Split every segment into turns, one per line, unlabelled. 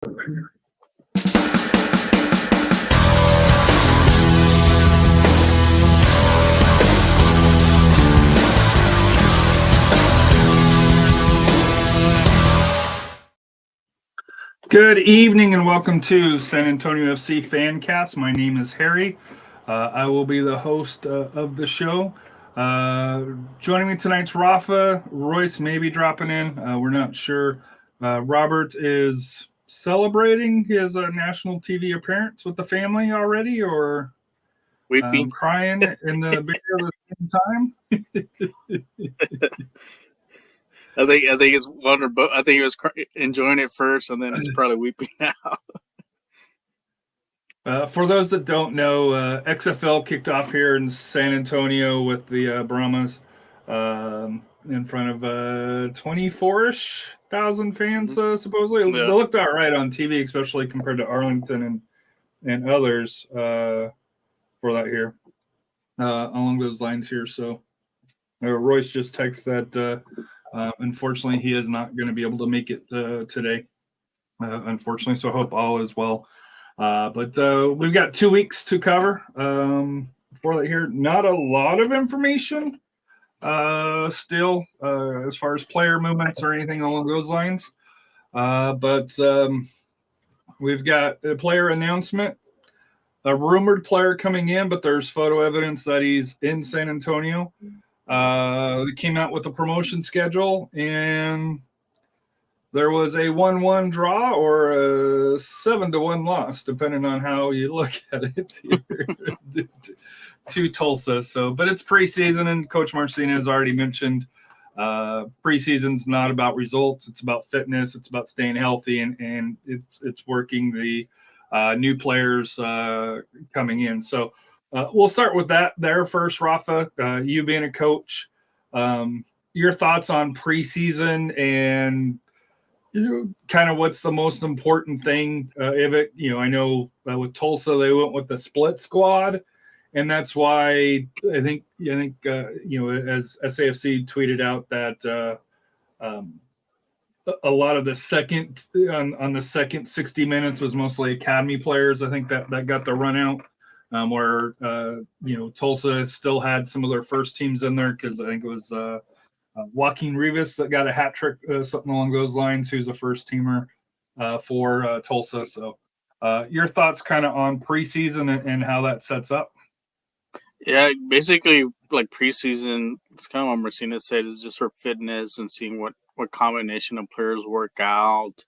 Good evening and welcome to San Antonio FC Fancast. My name is Harry. I will be the host of the show. Joining me tonight's Rafa. Royce may be dropping in. We're not sure. Robert is celebrating his national TV appearance with the family already, or
weeping,
crying in the beer at the same time.
I think it's one or both. I think he was enjoying it first, and then he's probably weeping now.
For those that don't know, XFL kicked off here in San Antonio with the Brahmas in front of 24-ish thousand fans, supposedly.
Yeah.
They looked all right on TV, especially compared to Arlington and others for that here, along those lines here. So Royce just texted that unfortunately he is not going to be able to make it today, unfortunately. So I hope all is well. But we've got 2 weeks to cover for that here. Not a lot of information still as far as player movements or anything along those lines. But we've got a player announcement, a rumored player coming in, but there's photo evidence that he's in San Antonio. They came out with a promotion schedule, and there was a 1-1 draw or a 7-1 loss, depending on how you look at it here, to Tulsa. So, but it's preseason, and Coach Marcinez already mentioned preseason's not about results; it's about fitness, it's about staying healthy, and it's working the new players coming in. So. We'll start with that there first, Rafa. You being a coach, your thoughts on preseason and kind of what's the most important thing of it? I know with Tulsa they went with the split squad, and that's why I think as SAFC tweeted out that a lot of the second on the second 60 minutes was mostly academy players. I think that got the run out. Where Tulsa still had some of their first teams in there, because I think it was Joaquin Rivas that got a hat trick, something along those lines, who's a first teamer for Tulsa. So your thoughts kind of on preseason and how that sets up?
Yeah, basically like preseason, it's kind of what Marcinez said, is just for fitness and seeing what combination of players work out.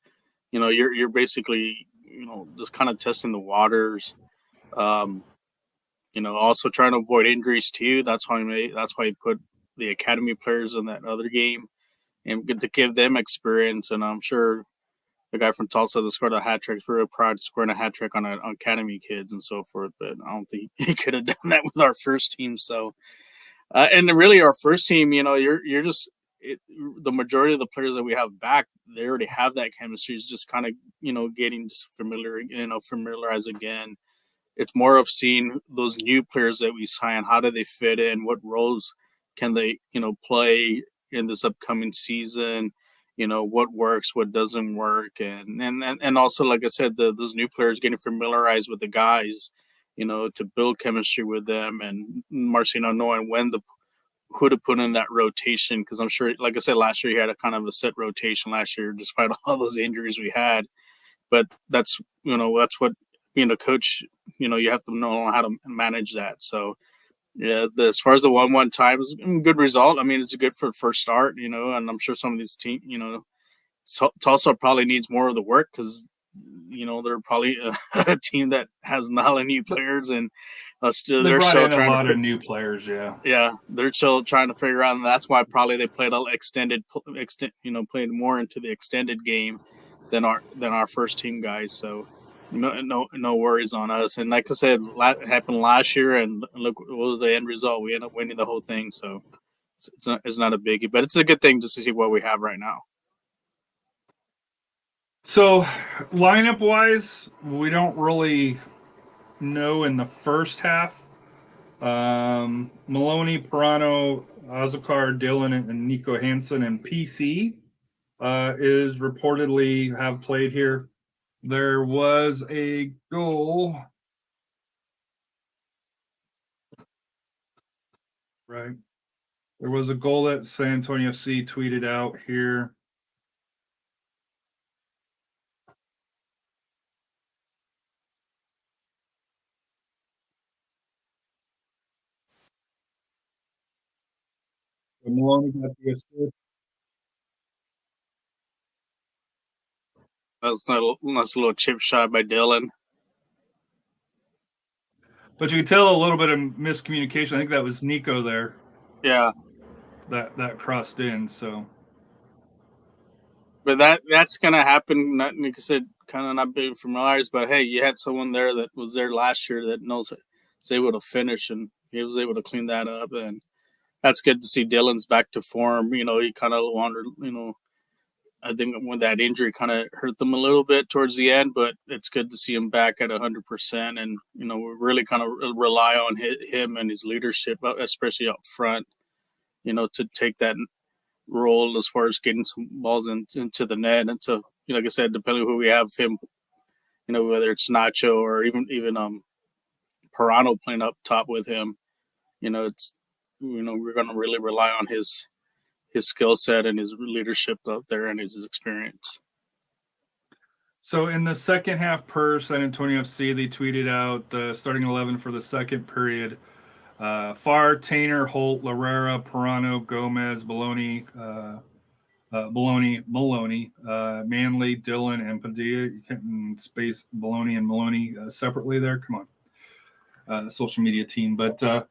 You're basically just kind of testing the waters. Also trying to avoid injuries too. That's why he put the academy players in that other game, and get to give them experience. And I'm sure the guy from Tulsa that scored a hat trick is very proud of scoring a hat trick on academy kids and so forth. But I don't think he could have done that with our first team. So, and really our first team, you're just the majority of the players that we have back, they already have that chemistry. It's just kind of getting just familiarized again. It's more of seeing those new players that we sign. How do they fit in? What roles can they, play in this upcoming season? What works, what doesn't work, and also, like I said, those new players getting familiarized with the guys, to build chemistry with them, and Marcino knowing who to put in that rotation, because I'm sure, like I said, last year he had a kind of a set rotation last year, despite all those injuries we had. But that's what being a coach, you have to know how to manage that. So, yeah, as far as the 1-1 times, good result. I mean, it's good for first start, and I'm sure some of these teams, Tulsa probably needs more of the work, because, they're probably a team that has not a new players, and they're still trying
a lot of new players.
Yeah, they're still trying to figure out, and that's why probably they played played more into the extended game than our first team guys. So no worries on us. And like I said, it happened last year, and look, what was the end result? We ended up winning the whole thing. So it's not a biggie, but it's a good thing just to see what we have right now.
So lineup wise, we don't really know in the first half. Maloney, Pirano, Azakar, Dillon, and Nico Hansen and PC is reportedly have played here. there was a goal. Right. There was a goal that San Antonio FC tweeted out here. Maloney got the assist.
That's a nice little chip shot by Dylan.
But you could tell a little bit of miscommunication. I think that was Nico there.
Yeah.
That crossed in, so.
But that's gonna happen. Not, like I said, kind of not being familiarized, but hey, you had someone there that was there last year that knows it, is able to finish, and he was able to clean that up, and that's good to see. Dylan's back to form. You know, he kind of wandered. You know, I think when that injury kind of hurt them a little bit towards the end, but it's good to see him back at 100%, and you know, we really kind of rely on him and his leadership, especially up front. You know, to take that role as far as getting some balls into the net. And so, you know, like I said, depending on who we have him, you know, whether it's Nacho or even Pirano playing up top with him, you know, it's, you know, we're going to really rely on his skill set and his leadership out there and his experience.
So in the second half per San Antonio FC, they tweeted out starting 11 for the second period. Farr, Tainer, Holt, Larrera, Pirano, Gomez, Maloney, Manley, Dillon, and Padilla. You can't space Maloney and Maloney separately there. Come on, social media team. But to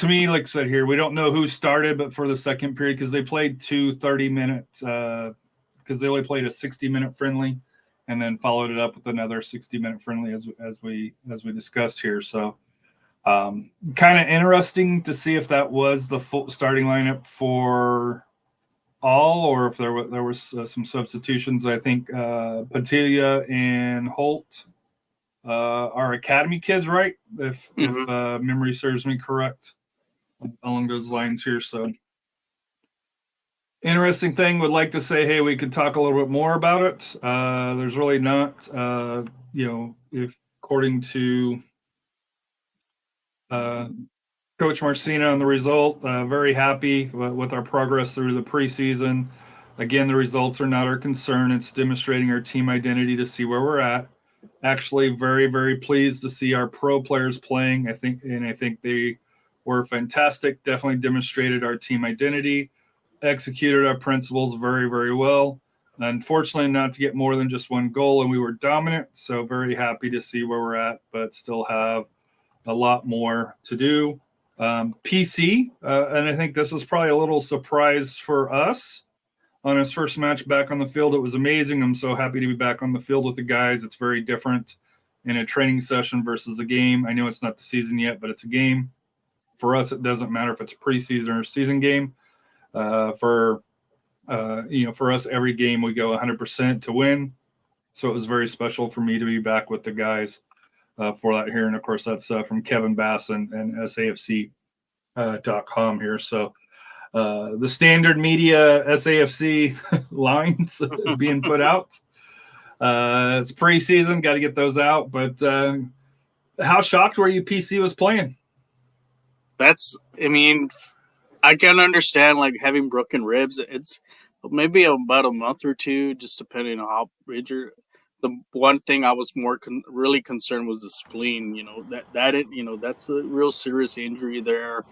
me, like I said here, we don't know who started, but for the second period, because they played 2 30-minute, because they only played a 60-minute friendly, and then followed it up with another 60-minute friendly as we discussed here. So. Kind of interesting to see if that was the full starting lineup for all, or if there was some substitutions. I think Padilla and Holt are academy kids, right? If memory serves me correct, along those lines here. So interesting thing. Would like to say, hey, we could talk a little bit more about it. There's really not, you know, if according to. Coach Marcina on the result. Very happy with our progress through the preseason. Again, the results are not our concern. It's demonstrating our team identity to see where we're at. Actually, very, very pleased to see our pro players playing. I think they were fantastic. Definitely demonstrated our team identity, executed our principles very, very well. Unfortunately, not to get more than just one goal, and we were dominant. So very happy to see where we're at, but still have a lot more to do. PC, and I think this is probably a little surprise for us on his first match back on the field. It was amazing. I'm so happy to be back on the field with the guys. It's very different in a training session versus a game. I know it's not the season yet, but it's a game. For us, it doesn't matter if it's preseason or season game. For us, every game we go 100% to win. So it was very special for me to be back with the guys. For that here. And of course, that's from Kevin Bass and SAFC.com here. So the standard media SAFC lines being put out. It's preseason, got to get those out. But how shocked were you PC was playing?
I mean, I can understand like having broken ribs. It's maybe about a month or two, just depending on how injured. The one thing I was more really concerned was the spleen. You know that's a real serious injury there.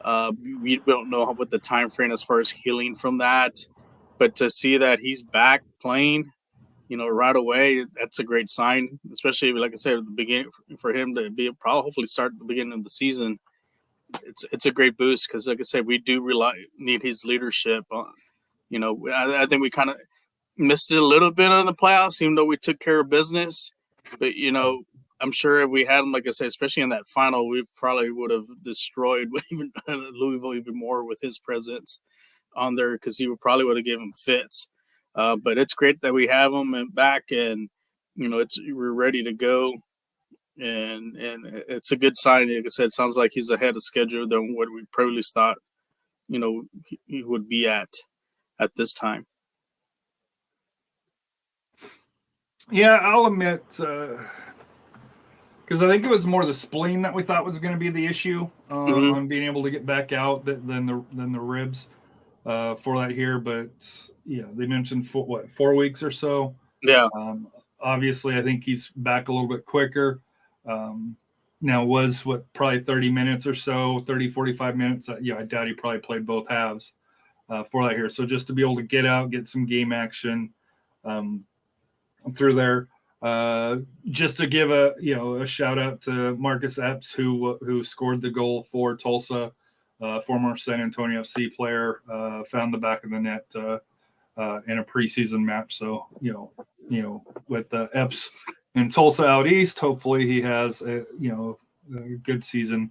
We don't know what the time frame as far as healing from that, but to see that he's back playing, you know, right away, that's a great sign. Especially like I said at the beginning, for him to be hopefully start at the beginning of the season. It's a great boost because, like I said, we do need his leadership. You know, I think we kind of missed it a little bit on the playoffs, even though we took care of business. But, you know, I'm sure if we had him, like I said, especially in that final, we probably would have destroyed even Louisville even more with his presence on there because he probably would have given him fits. But it's great that we have him back and, you know, we're ready to go. And it's a good sign. Like I said, it sounds like he's ahead of schedule than what we probably thought, you know, he would be at this time.
Yeah, I'll admit, because I think it was more the spleen that we thought was going to be the issue
Hmm.
on being able to get back out than the ribs for that here. But yeah, they mentioned 4 weeks or so.
Yeah.
Obviously, I think he's back a little bit quicker. Um, Now, was probably 30 minutes or so, 30, 45 minutes. I doubt he probably played both halves for that here. So just to be able to get out, get some game action um, through there. Just to give a shout out to Marcus Epps, who scored the goal for Tulsa, former San Antonio FC player, found the back of the net in a preseason match. So with Epps in Tulsa out east, hopefully he has a good season.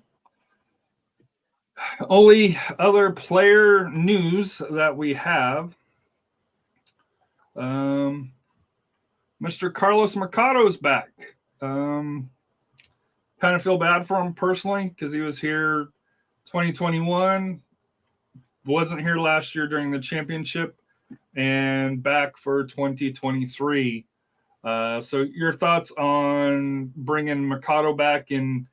Only other player news that we have, Mr. Carlos Mercado is back. Kind of feel bad for him personally because he was here 2021, wasn't here last year during the championship, and back for 2023. So your thoughts on bringing Mercado back and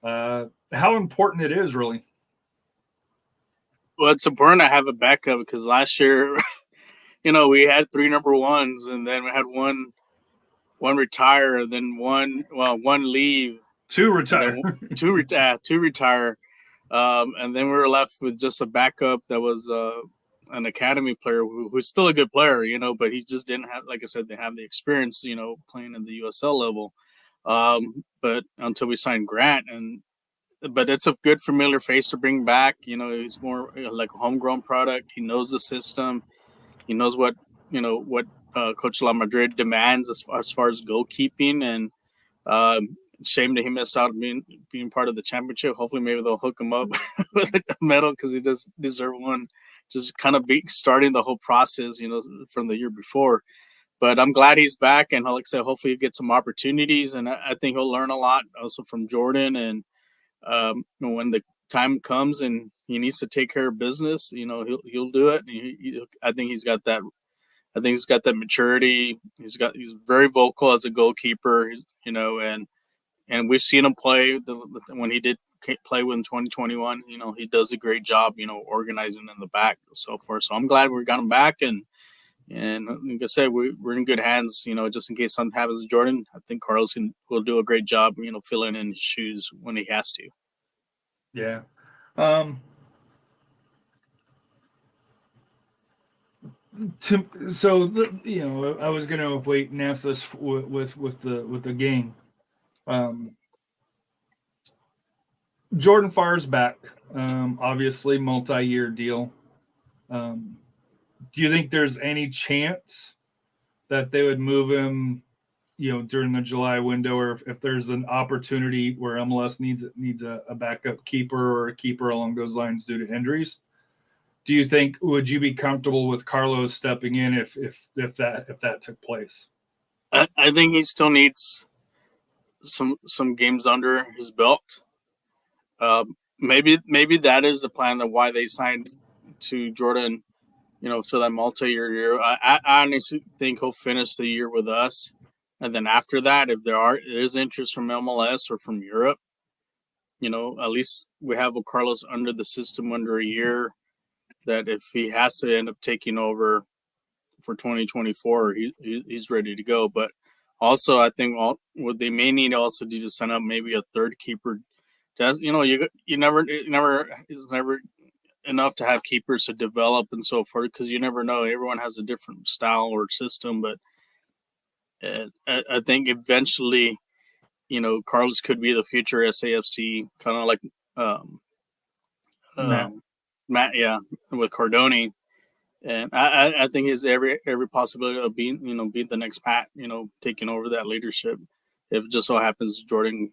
how important it is, really?
Well, it's important to have a backup because last year, we had three number ones, and then we had one retire, and then one leave,
To
and
retire.
then two retire, and then we were left with just a backup that was an academy player who's still a good player, but he just didn't have, like I said, they have the experience, playing in the USL level. But until we signed Grant, but it's a good familiar face to bring back. He's more like a homegrown product. He knows the system. He knows what Coach La Madrid demands as far as goalkeeping, and shame that he missed out being part of the championship. Hopefully, maybe they'll hook him up with a medal because he does deserve one. Just kind of be starting the whole process, from the year before. But I'm glad he's back, and like I said, hopefully he gets some opportunities, and I think he'll learn a lot also from Jordan. And when the time comes and he needs to take care of business, he'll do it. I think he's got that. I think he's got that maturity. He's very vocal as a goalkeeper, and we've seen him play when he did play in 2021. He does a great job, organizing in the back and so forth. So I'm glad we got him back, and like I said, we're in good hands. Just in case something happens to Jordan, I think Carlos will do a great job, filling in his shoes when he has to.
Yeah. I was gonna wait and ask this with the game. Jordan Farr's back. Obviously, multi-year deal. Do you think there's any chance that they would move him, during the July window, or if there's an opportunity where MLS needs a backup keeper or a keeper along those lines due to injuries? Would you be comfortable with Carlos stepping in if that took place?
I think he still needs some games under his belt. Maybe that is the plan of why they signed to Jordan, for that multi-year year. I honestly think he'll finish the year with us, and then after that, if there is interest from MLS or from Europe, at least we have Carlos under the system under a year. That if he has to end up taking over for 2024, he's ready to go. But also, I think what they may need also to sign up maybe a third keeper. It's never enough to have keepers to develop and so forth because you never know. Everyone has a different style or system, but I think eventually, Carlos could be the future SAFC, kind of like Matt, yeah, with Cardoni. And I think he's every possibility of being the next Pat, taking over that leadership. If it just so happens Jordan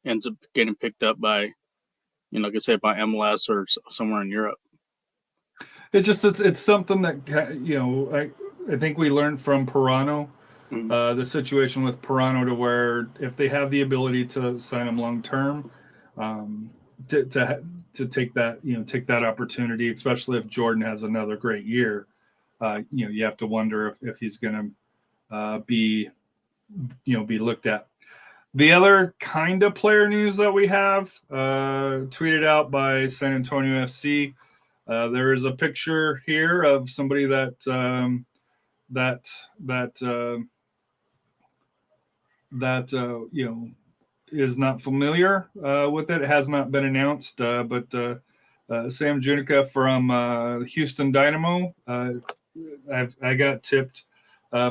ends up getting picked up by, like I said, by MLS or somewhere in Europe.
It's something that I think we learned from Pirano, the situation with Pirano, to where if they have the ability to sign him long term, to take that opportunity, especially if Jordan has another great year, you have to wonder if he's going to be be looked at. The other kind of player news that we have, tweeted out by San Antonio FC, there is a picture here of somebody that is not familiar with it. It has not been announced, but Sam Junica from Houston Dynamo. I got tipped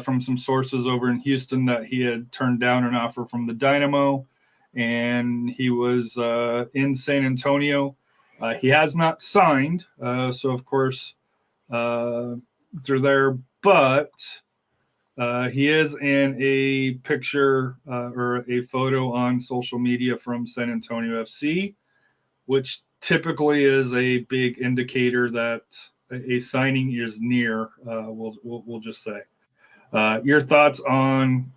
from some sources over in Houston that he had turned down an offer from the Dynamo, and he was in San Antonio. He has not signed, so of course through there, but he is in a picture or a photo on social media from San Antonio FC, which typically is a big indicator that a signing is near. We'll just say. Your thoughts on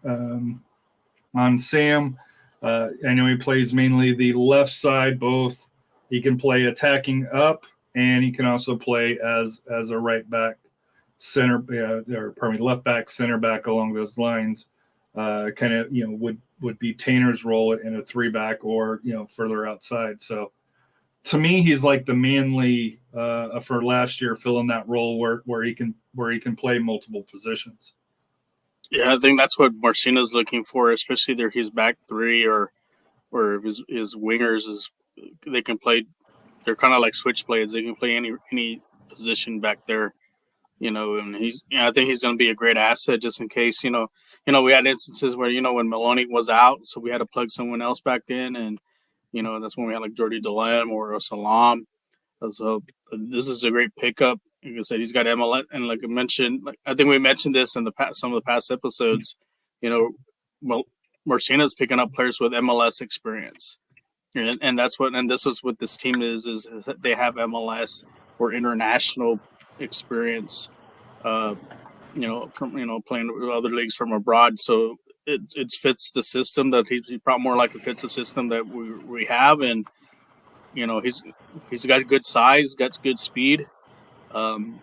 Sam? I know he plays mainly the left side. Both he can play attacking up, and he can also play as a right back, left back, center back along those lines. Kind of would be Tanner's role in a 3-back or further outside. So to me, he's like the Manly for last year, filling that role where he can play multiple positions.
Yeah, I think that's what Marcina's looking for, especially either his back three or his wingers they can play. They're kind of like switch players. They can play any position back there, and I think he's going to be a great asset just in case, we had instances where, when Maloney was out, so we had to plug someone else back in. And, that's when we had like Jordi Delam or Salam. So this is a great pickup. Like I said, he's got MLS, and like I mentioned, I think we mentioned this in some of the past episodes. Marcina's picking up players with MLS experience, and that's this was what this team is they have MLS or international experience. From playing with other leagues from abroad, so it fits the system that he probably more like it fits the system that we have, and he's got good size, got good speed. I'm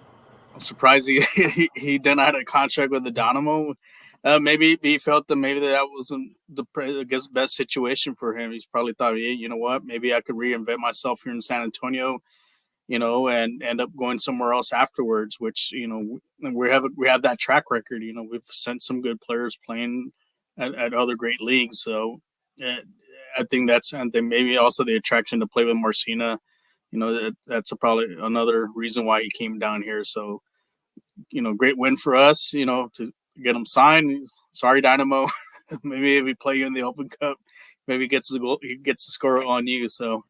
surprised he didn't have a contract with the Dynamo. Maybe he felt that maybe that wasn't the best situation for him. He's probably thought, hey, you know what, maybe I could reinvent myself here in San Antonio, and end up going somewhere else afterwards. Which we have that track record. We've sent some good players playing at other great leagues. So I think and then maybe also the attraction to play with Marcina. That's probably another reason why he came down here. So, great win for us, to get him signed. Sorry, Dynamo. Maybe if we play you in the Open Cup, maybe he gets the score on you. So,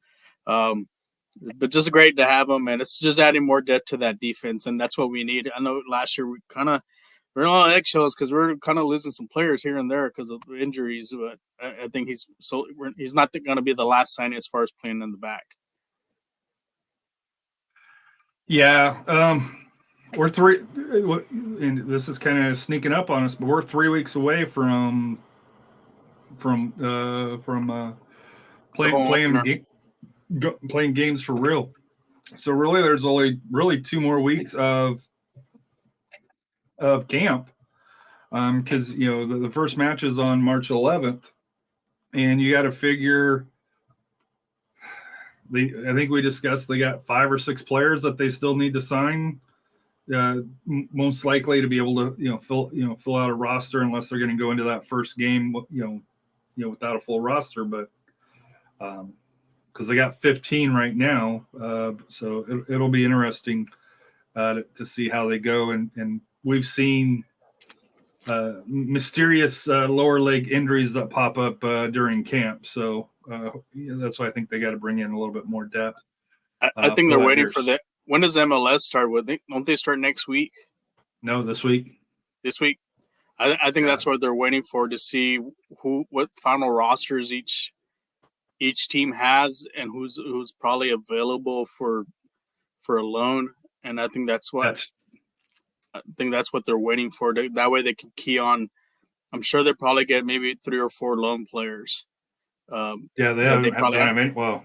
but just great to have him, and it's just adding more depth to that defense, and that's what we need. I know last year we're on eggshells because we're kind of losing some players here and there because of injuries, but I think he's not going to be the last signing as far as playing in the back.
Yeah, we're and this is kind of sneaking up on us, but we're 3 weeks away from playing games for real. So really, there's only really 2 more weeks of camp, because the first match is on March 11th, and you got to figure. I think we discussed they got 5 or 6 players that they still need to sign, most likely to be able to fill out a roster, unless they're going to go into that first game without a full roster. But because they got 15 right now, so it'll be interesting to see how they go. And we've seen mysterious lower leg injuries that pop up during camp. So that's why I think they got to bring in a little bit more depth.
I think they're waiting for that. When does MLS start? Don't they start next week?
No, this week.
This week, I think that's what they're waiting for, to see what final rosters each team has and who's probably available for a loan. And I think that's what they're waiting for. That way they can key on. I'm sure they probably get maybe 3 or 4 loan players.
They don't have any. Well,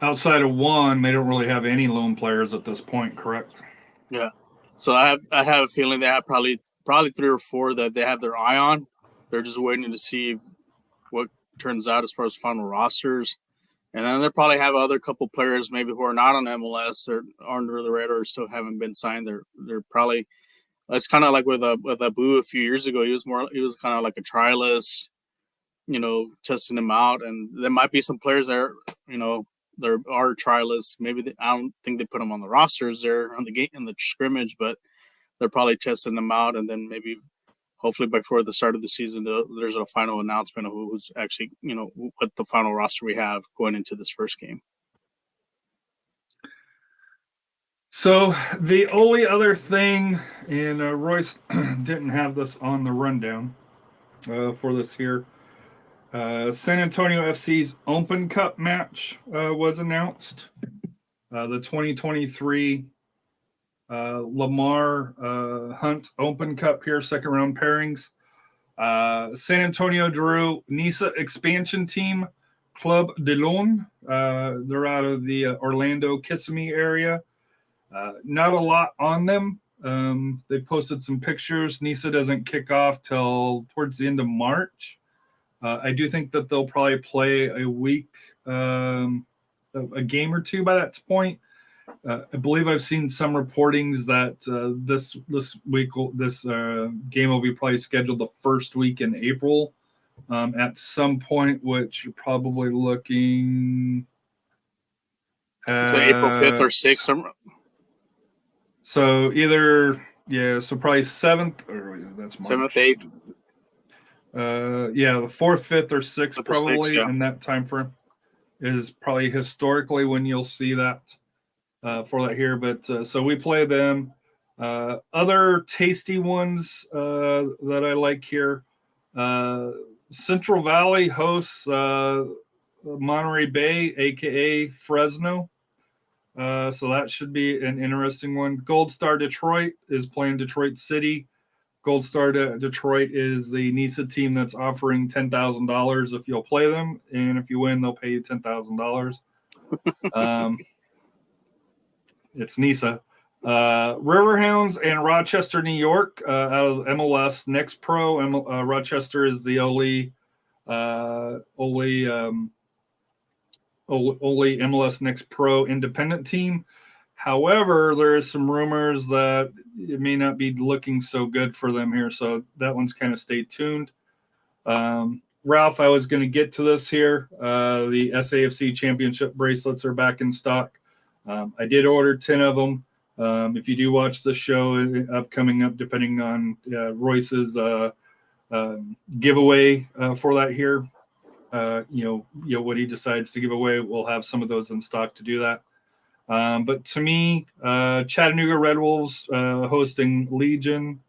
outside of one, they don't really have any loan players at this point, correct?
Yeah. So I have a feeling they have probably 3 or 4 that they have their eye on. they're just waiting to see what turns out as far as final rosters. And then they'll probably have other couple players maybe who are not on MLS or under the radar or still haven't been signed. They're probably, it's kind of like with Abu a few years ago. He was kind of like a trialist, testing them out. And there might be some players there, there are trialists. Maybe I don't think they put them on the rosters there on the game in the scrimmage, but they're probably testing them out. And then maybe hopefully before the start of the season, there's a final announcement of who's actually, what the final roster we have going into this first game.
So the only other thing, and Royce didn't have this on the rundown for this here, San Antonio FC's Open Cup match was announced. The 2023 Lamar Hunt Open Cup here, second round pairings. San Antonio drew Niça expansion team Club de Lune. They're out of the Orlando Kissimmee area. Not a lot on them. They posted some pictures. Niça doesn't kick off till towards the end of March. I do think that they'll probably play a week, a game or two by that point. I believe I've seen some reportings that this week, this game will be probably scheduled the first week in April at some point, which you're probably looking at.
So April 5th or 6th.
So so probably 7th, or that's March.
7th,
8th. The 4th, 5th, or 6th, probably
6th,
in that time frame is probably historically when you'll see that. For that here, but so we play them. Other tasty ones that I like here. Central Valley hosts Monterey Bay, aka Fresno. So that should be an interesting one. Gold Star Detroit is playing Detroit City. Gold Star Detroit is the Niça team that's offering $10,000 if you'll play them, and if you win, they'll pay you $10,000. It's Niça. Riverhounds and Rochester, New York, out of MLS Next Pro. Rochester is the only MLS Next Pro independent team. However, there is some rumors that it may not be looking so good for them here, so that one's kind of stay tuned. Ralph, I was going to get to this here. The SAFC Championship bracelets are back in stock. I did order 10 of them. If you do watch the show coming up, depending on Royce's giveaway for that here, what he decides to give away, we'll have some of those in stock to do that. But to me, Chattanooga Red Wolves hosting Legion.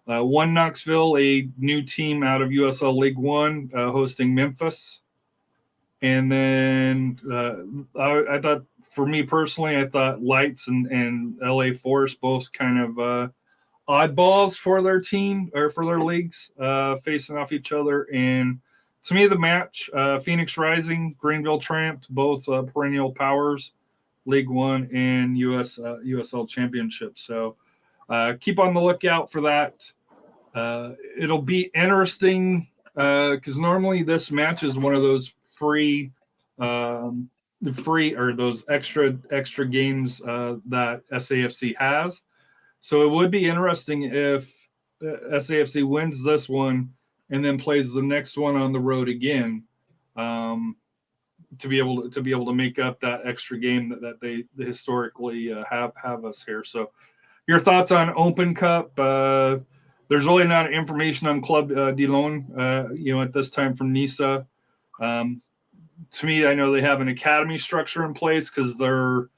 One Knoxville, a new team out of USL League One, hosting Memphis. And then I thought, for me personally, I thought Lights and LA Force both kind of oddballs for their team or for their leagues facing off each other. And to me, the match, Phoenix Rising, Greenville Tramp, both perennial powers, League One and USL Championship. So keep on the lookout for that. It'll be interesting because normally this match is one of those free or those extra games that SAFC has. So it would be interesting if SAFC wins this one and then plays the next one on the road again, to be able to make up that extra game that they historically have us here. So your thoughts on Open Cup? There's really not information on Club de Lune, at this time from Niça. To me, I know they have an academy structure in place because they're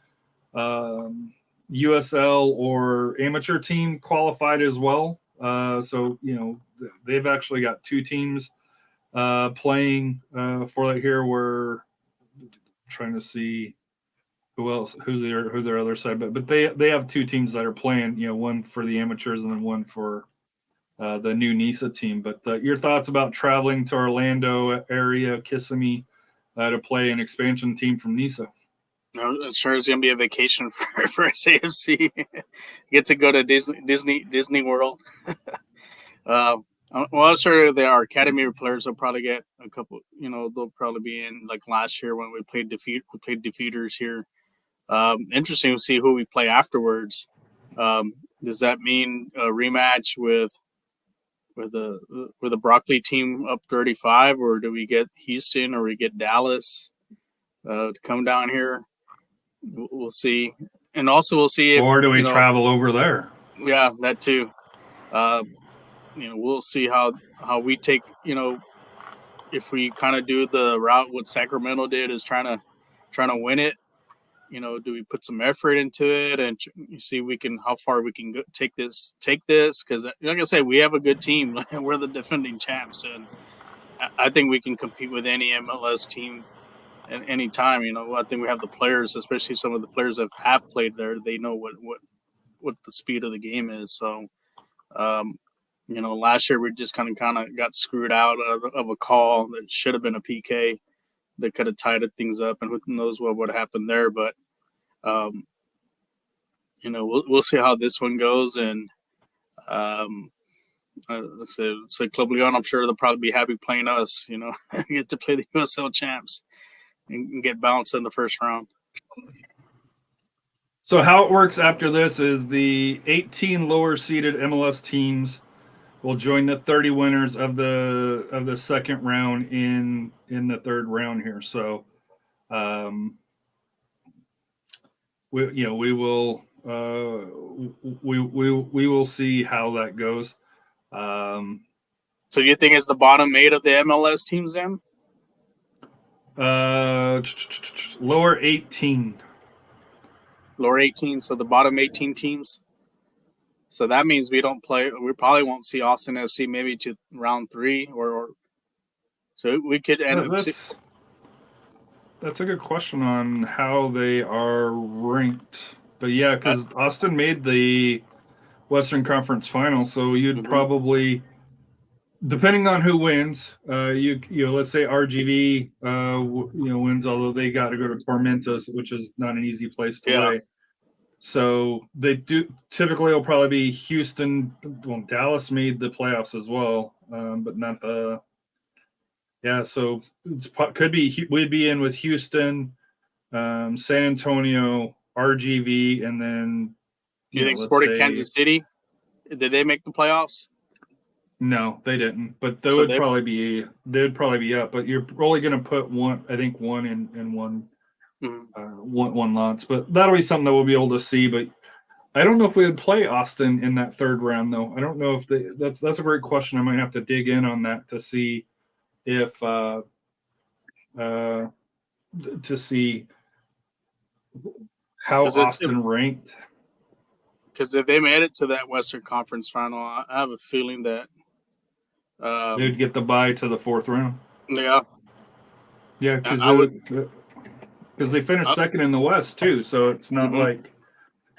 USL or amateur team qualified as well. So, they've actually got two teams playing for that here. We're trying to see who's their other side, but they have two teams that are playing, one for the amateurs and then one for the new Niça team. But your thoughts about traveling to Orlando area, Kissimmee, to play an expansion team from Niça?
I'm sure it's going to be a vacation for SAFC. Get to go to Disney World. Well, I'm sure our academy players will probably get a couple. They'll probably be in like last year when we played defeaters here. Interesting to see who we play afterwards. Does that mean a rematch with the Broccoli team up 35, or do we get Houston or we get Dallas to come down here? We'll see, and also we'll see if
or do we travel over there?
Yeah, that too. We'll see how we take. If we kind of do the route what Sacramento did, is trying to win it. Do we put some effort into it and you see how far we can take this? Because like I said, we have a good team. We're the defending champs, and I think we can compete with any MLS team at any time. I think we have the players, especially some of the players that have played there. They know what the speed of the game is. So, last year we just kind of got screwed out of a call that should have been a PK that could have tied things up, and who knows what would happen there. But we'll see how this one goes, and so Club Leon, I'm sure they'll probably be happy playing us. Get to play the USL champs and get bounced in the first round.
So how it works after this is the 18 lower seeded MLS teams will join the 30 winners of the second round in the third round here. So we will see how that goes.
So you think it's the bottom 8 of the MLS teams then?
Lower 18.
Lower 18, so the bottom 18 teams. So that means we probably won't see Austin FC maybe to round 3 or so we could end up.
That's a good question on how they are ranked. But yeah, because Austin made the Western Conference final, so you'd probably, depending on who wins, let's say RGV wins, although they got to go to Tormentos, which is not an easy place to play. So they do typically will probably be Houston. Well, Dallas made the playoffs as well, but not the. Yeah, so could be we'd be in with Houston, San Antonio, RGV, and then.
You think Sporting Kansas City? Did they make the playoffs?
No, they didn't. But they'd probably be up. But you're only going to put one in one. One lots, but that'll be something that we'll be able to see. But I don't know if we would play Austin in that third round, though. I don't know if that's a great question. I might have to dig in on that to see if to see how Austin ranked.
Because if they made it to that Western Conference final, I have a feeling that
they'd get the bye to the fourth round.
Yeah,
because they finished second in the West too, so it's not like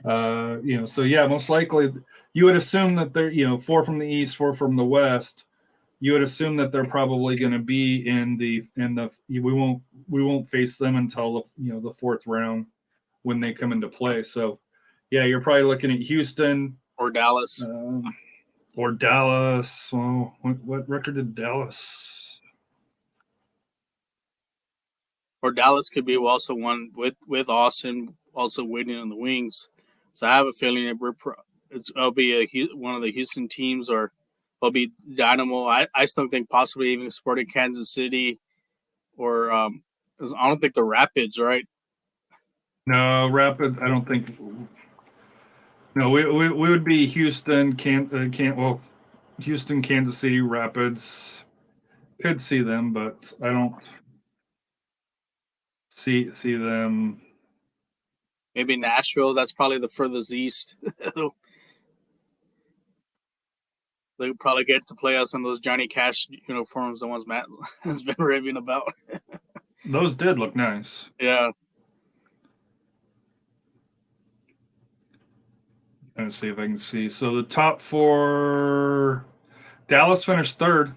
So yeah, most likely you would assume that they're 4 from the East, 4 from the West. You would assume that they're probably going to be in the we won't face them until the fourth round when they come into play. So yeah, you're probably looking at Houston
or Dallas.
Well, what record did Dallas?
Or Dallas could be also one with Austin also waiting in the wings. So I have a feeling that it'll be one of the Houston teams, or it'll be Dynamo. I still think possibly even Sporting Kansas City, or I don't think the Rapids, right?
No, Rapids. I don't think. No, we would be Houston, Houston, Kansas City, Rapids. Could see them, but I don't see them.
Maybe Nashville. That's probably the furthest east. They'll probably get to play us in those Johnny Cash uniforms, the ones Matt has been raving about.
Those did look nice.
Yeah.
Let's see if I can see. So the top 4, Dallas finished 3rd.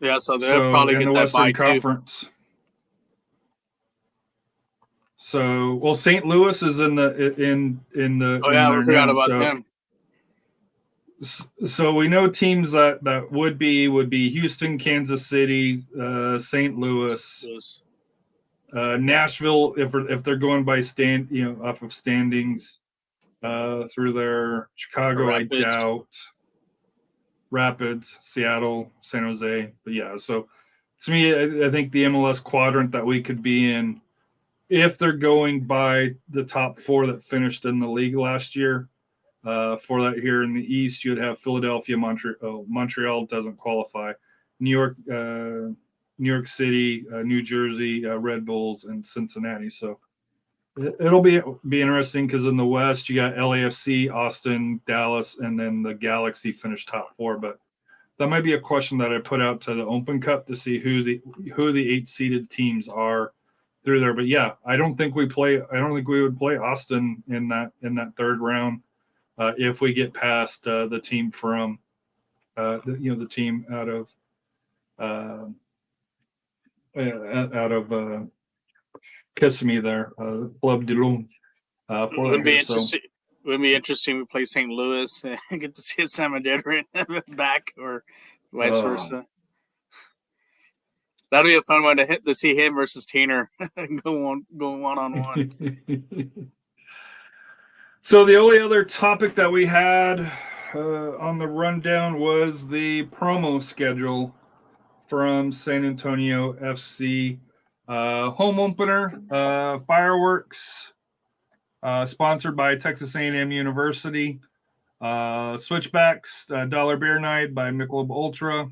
Yeah, so they'll probably get
the
that
Western
bye
Conference. Too. So, St. Louis is in the.
Oh yeah, we forgot about them.
So we know teams that would be Houston, Kansas City, St. Louis, Nashville. If they're going by off of standings, through there. Chicago, I
Rapids.
doubt. Rapids, Seattle, San Jose. But yeah, so to me, I think the MLS quadrant that we could be in, if they're going by the top 4 that finished in the league last year, for that here in the East, you'd have Philadelphia, Montreal. Montreal doesn't qualify. New York City, New Jersey, Red Bulls, and Cincinnati. So it'll be interesting because in the West you got LAFC, Austin, Dallas, and then the Galaxy finished top 4. But that might be a question that I put out to the Open Cup to see who the 8 seeded teams are through there. But yeah, I don't think we would play Austin in that third round if we get past the team from the team out of Kissimmee there, Club de Lune.
Wouldn't be interesting. Wouldn't be interesting. We play St. Louis and get to see a Samadera back, or vice versa. That'll be a fun one to see him versus Tainer go 1-on-1.
So the only other topic that we had on the rundown was the promo schedule from San Antonio FC. Home opener, fireworks, sponsored by Texas A&M University. Switchbacks, Dollar Beer Night by Michelob Ultra.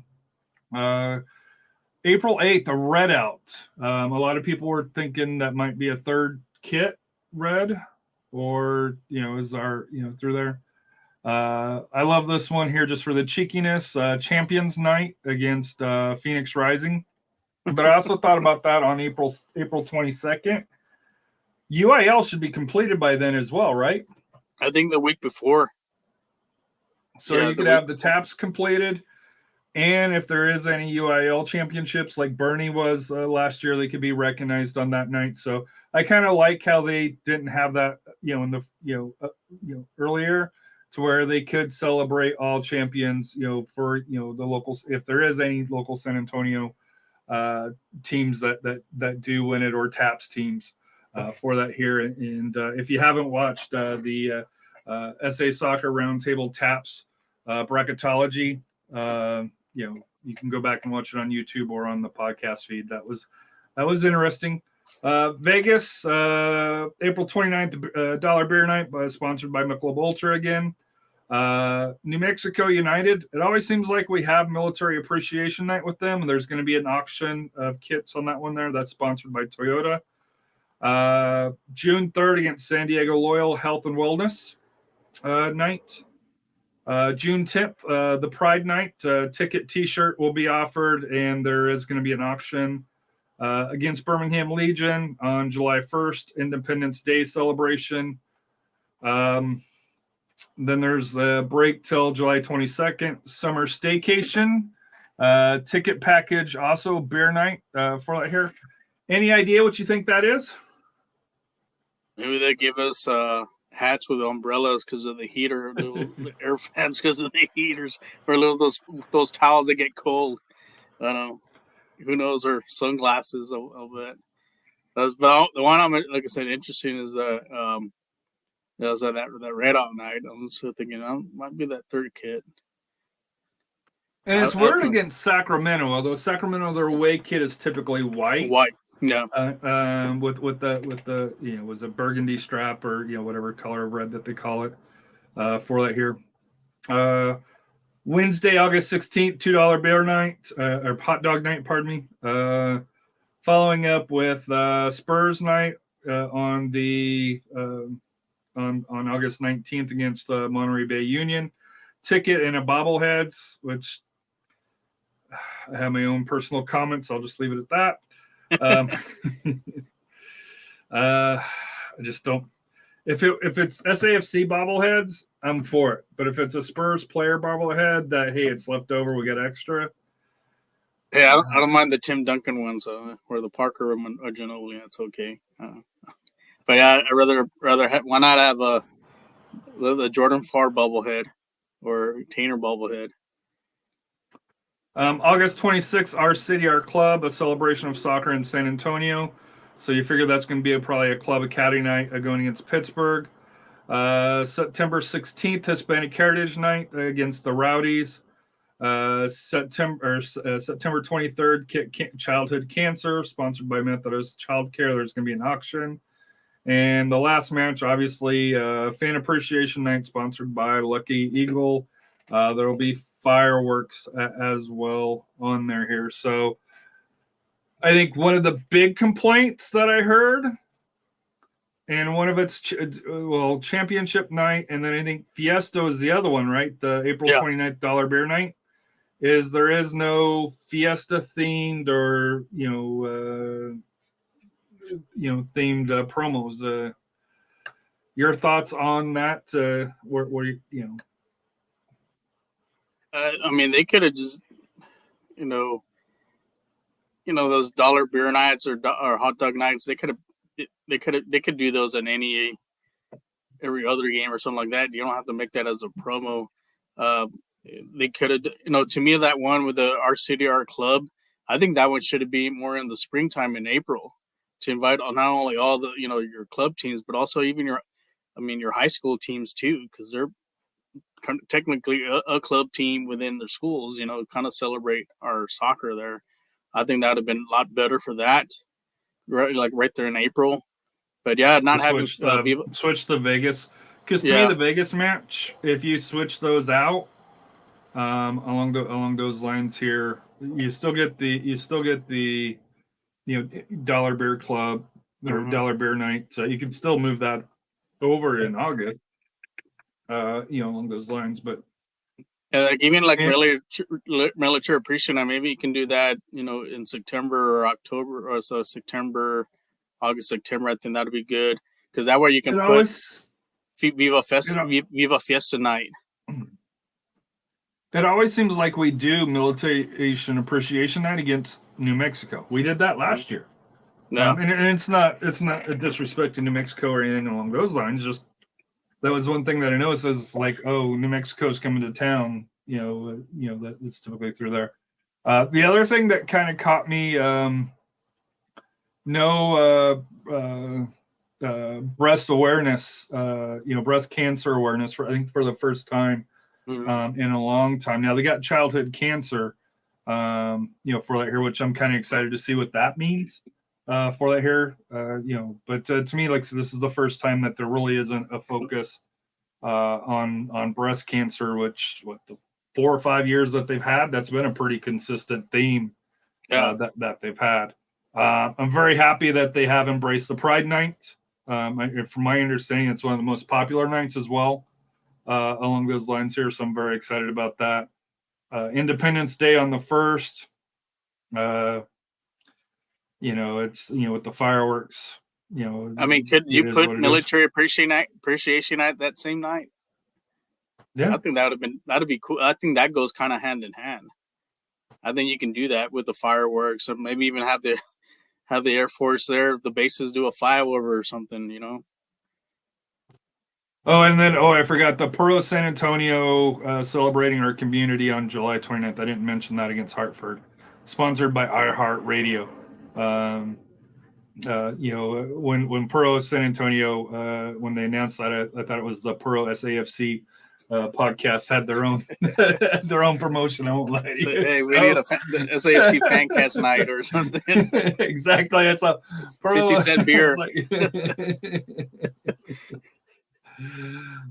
April 8th, a red out. A lot of people were thinking that might be a third kit red, or is our through there. I love this one here just for the cheekiness. Champions Night against Phoenix Rising. But I also thought about that on April 22nd. UIL should be completed by then as well, right?
I think the week before.
So you could have the TAPS completed, and if there is any UIL championships like Bernie was last year, they could be recognized on that night. So I kind of like how they didn't have that, in the earlier, to where they could celebrate all champions, for the locals, if there is any local San Antonio teams that do win it, or TAPS teams for that here. And if you haven't watched the SA Soccer Roundtable TAPS bracketology, you can go back and watch it on YouTube or on the podcast feed. That was interesting. Vegas, April 29th, Dollar Beer Night, sponsored by Michelob Ultra again. New Mexico United, it always seems like we have Military Appreciation Night with them, and there's going to be an auction of kits on that one there. That's sponsored by Toyota. June 3rd against San Diego Loyal, Health and Wellness night. June 10th, the Pride Night, ticket T-shirt will be offered, and there is going to be an auction against Birmingham Legion on July 1st, Independence Day celebration. Then there's a break till July 22nd, summer staycation, ticket package, also beer night for that here. Any idea what you think that is?
Maybe they give us hats with umbrellas because of the heater, little air fans because of the heaters, or those towels that get cold. I don't know. Who knows? Or sunglasses, I'll bet. The one I'm, like I said, interesting is that was that red out night. I'm just thinking, might be that third kit.
And it's weird against Sacramento, although Sacramento, their away kit is typically white.
White, yeah.
With the was a burgundy strap, or whatever color of red that they call it for that here. Wednesday, August 16th, $2 beer night, or hot dog night, pardon me. Following up with Spurs night on August 19th against Monterey Bay Union. Ticket and a bobbleheads, which I have my own personal comments. I'll just leave it at that. I just don't. If it's SAFC bobbleheads, I'm for it. But if it's a Spurs player bobblehead that, hey, it's left over, we got extra.
Yeah, I don't mind the Tim Duncan ones, or the Parker or Ginobili. That's okay. But yeah, I'd rather why not have the Jordan Farr bobblehead? or Tainer bobblehead.
August 26th, Our City, Our Club, a celebration of soccer in San Antonio. So you figure that's going to be probably a Club Academy night going against Pittsburgh. September 16th, Hispanic Heritage Night against the Rowdies. September 23rd, Childhood Cancer, sponsored by Methodist Child Care. There's going to be an auction. And the last match, obviously, Fan Appreciation Night, sponsored by Lucky Eagle. There will be fireworks as well on there here. So I think one of the big complaints that I heard, and one of it's championship night, and then I think Fiesta is the other one, right? The April 29th Dollar Beer Night, is there is no Fiesta themed or themed promos. Your thoughts on that? Where
I mean, they could have just, those dollar beer nights or hot dog nights. They could do those in every other game or something like that. You don't have to make that as a promo. They could have, to me, that one with the Our City, Our Club, I think that one should be more in the springtime in April to invite not only all the, your club teams, but also even your high school teams too, because they're technically a club team within their schools, kind of celebrate our soccer there. I think that would have been a lot better for that, right there in April. But yeah, not having
switch to Vegas, because to me the Vegas match, if you switch those out along those lines here, you still get the Dollar Beer Club or Dollar Beer Night. So you can still move that over in August, along those lines. But
even military appreciation, maybe you can do that, in September or October, or so September, August, September. I think that'd be good, because that way you can put Viva Fiesta Night.
It always seems like we do Military Appreciation Night against New Mexico. We did that last year.
No,
and it's not a disrespect to New Mexico or anything along those lines. Just that was one thing that I noticed is like, oh, New Mexico's coming to town. That's typically through there. The other thing that kind of caught me, breast awareness, breast cancer awareness for the first time in a long time. Now they got childhood cancer, for that here, which I'm kind of excited to see what that means. For that here, but to me, like, so this is the first time that there really isn't a focus on breast cancer, which the 4 or 5 years that they've had, that's been a pretty consistent theme that they've had. I'm very happy that they have embraced the Pride Night. From my understanding, it's one of the most popular nights as well along those lines here. So I'm very excited about that. Independence Day on the 1st. It's with the fireworks.
Could you put Military Appreciation Night that same night?
Yeah,
I think that'd be cool. I think that goes kind of hand in hand. I think you can do that with the fireworks, or maybe even have the Air Force there, the bases do a flyover or something.
Oh, and then I forgot the Pro San Antonio celebrating our community on July 29th. I didn't mention that, against Hartford, sponsored by iHeartRadio. When Pro San Antonio, when they announced that, I thought it was the Pro SAFC podcast had their own promotion. I won't lie to you.
Hey, we need the SAFC Fancast night or something.
Exactly. I saw
50-cent beer.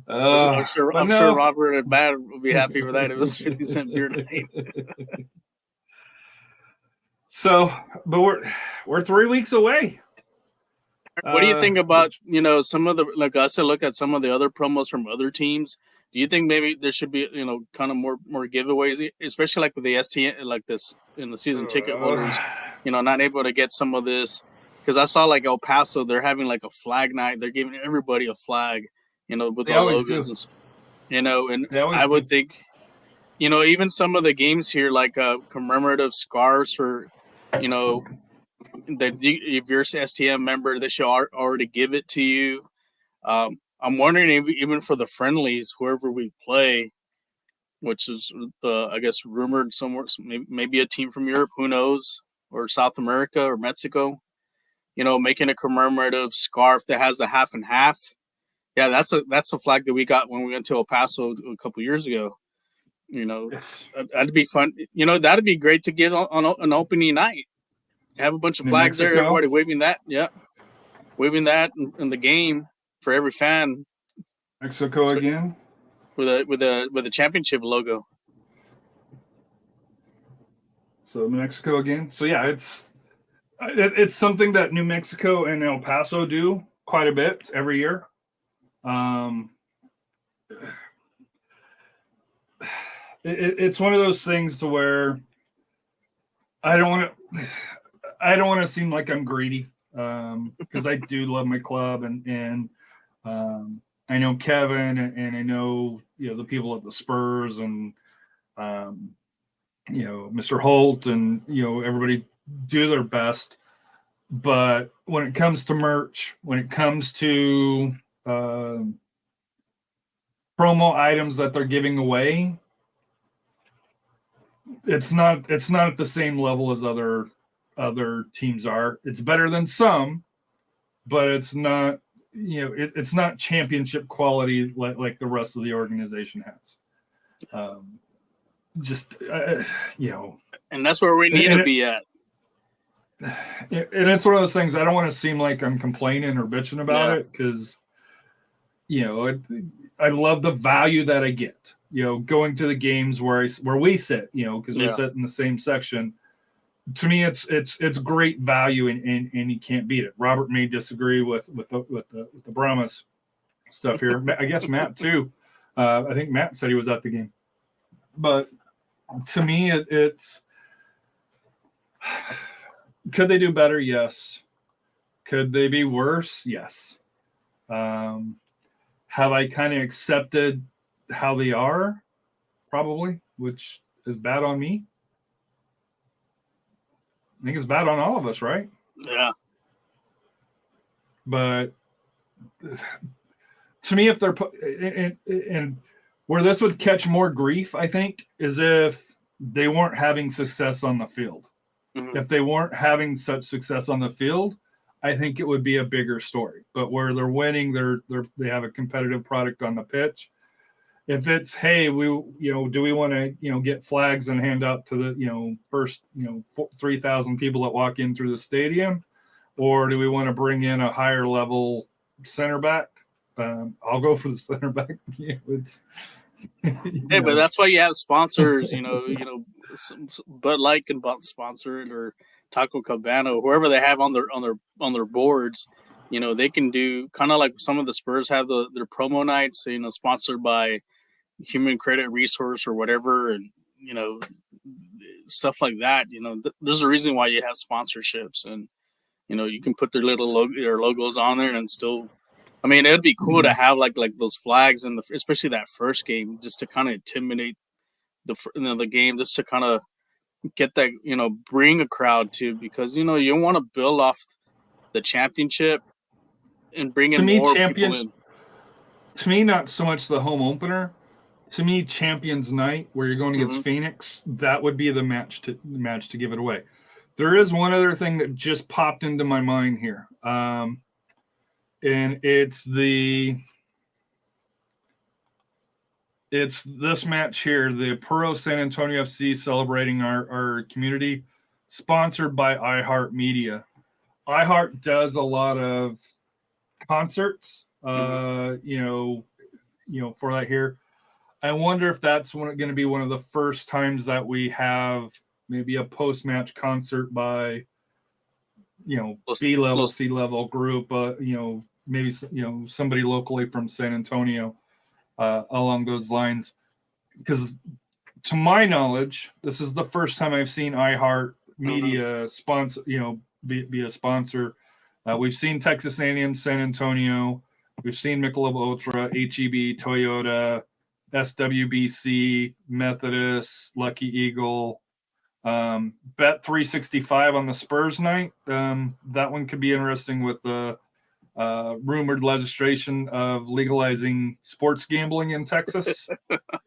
I'm sure Robert and Matt will be happy with that. It was 50-cent beer night.
So, but we're 3 weeks away.
What do you think about some of the, like us, I look at some of the other promos from other teams? Do you think maybe there should be kind of more giveaways, especially like with the STN, like this in the season ticket holders, not able to get some of this? Because I saw like El Paso, they're having like a flag night. They're giving everybody a flag, with the logos, and I would think, even some of the games here, like commemorative scarves for, that if you're an STM member, they should already give it to you. I'm wondering if even for the friendlies, whoever we play, which is I guess rumored somewhere, maybe a team from Europe, who knows, or South America or Mexico. Making a commemorative scarf that has a half and half. Yeah, that's a flag that we got when we went to El Paso a couple years ago.
Yes.
That'd be fun. That'd be great to get on an opening night. Have a bunch of
New
flags there,
Mexico.
everybody waving that. Yeah, waving that in the game for every fan.
Mexico again
with a championship logo.
So Mexico again. So yeah, it's something that New Mexico and El Paso do quite a bit every year. It's one of those things to where I don't want to seem like I'm greedy, because I do love my club, and I know Kevin, and I know the people at the Spurs, and Mr. Holt, and everybody do their best. But when it comes to merch, when it comes to promo items that they're giving away, it's not at the same level as other teams are. It's better than some, but it's not it's not championship quality like the rest of the organization has.
And that's where we need to be at.
And it's one of those things. I don't want to seem like I'm complaining or bitching about it, because I love the value that I get. Going to the games where we sit, because we sit in the same section. To me, it's great value, and you can't beat it. Robert may disagree with the Brahmas stuff here. I guess Matt too. I think Matt said he was at the game, but to me, it's could they do better? Yes. Could they be worse? Yes. Have I kind of accepted how they are? Probably, which is bad on me. I think it's bad on all of us, right?
Yeah.
But to me, if they're and where this would catch more grief, I think, is if they weren't having success on the field. Mm-hmm. If they weren't having such success on the field, I think it would be a bigger story. But where they're winning, they have a competitive product on the pitch. If it's, hey, do we want to get flags and hand out to the first 3,000 people that walk in through the stadium, or do we want to bring in a higher level center back? I'll go for the center back.
But that's why you have sponsors. Bud Light can sponsor it, or Taco Cabana, whoever they have on their boards. They can do kind of like some of the Spurs have their promo nights. Sponsored by Human Credit Resource or whatever, and stuff like that. There's a reason why you have sponsorships, and you can put their logos on there, and still. I mean, it'd be cool to have like those flags in especially that first game, just to kind of intimidate the game, just to kind of get that bring a crowd to, because you want to build off the championship and bring in more people in.
To me, not so much the home opener. To me, Champions Night, where you're going against Phoenix, that would be the match to give it away. There is one other thing that just popped into my mind here, and it's this match here, the Puro San Antonio FC celebrating our community, sponsored by iHeartMedia. iHeart does a lot of concerts, for that here. I wonder if that's going to be one of the first times that we have maybe a post-match concert by, C-level group, maybe, somebody locally from San Antonio, along those lines. Because to my knowledge, this is the first time I've seen iHeartMedia sponsor, be a sponsor. We've seen Texas A&M, San Antonio. We've seen Michelob Ultra, HEB, Toyota, SWBC, Methodist, Lucky Eagle, Bet 365 on the Spurs night. That one could be interesting with the rumored legislation of legalizing sports gambling in Texas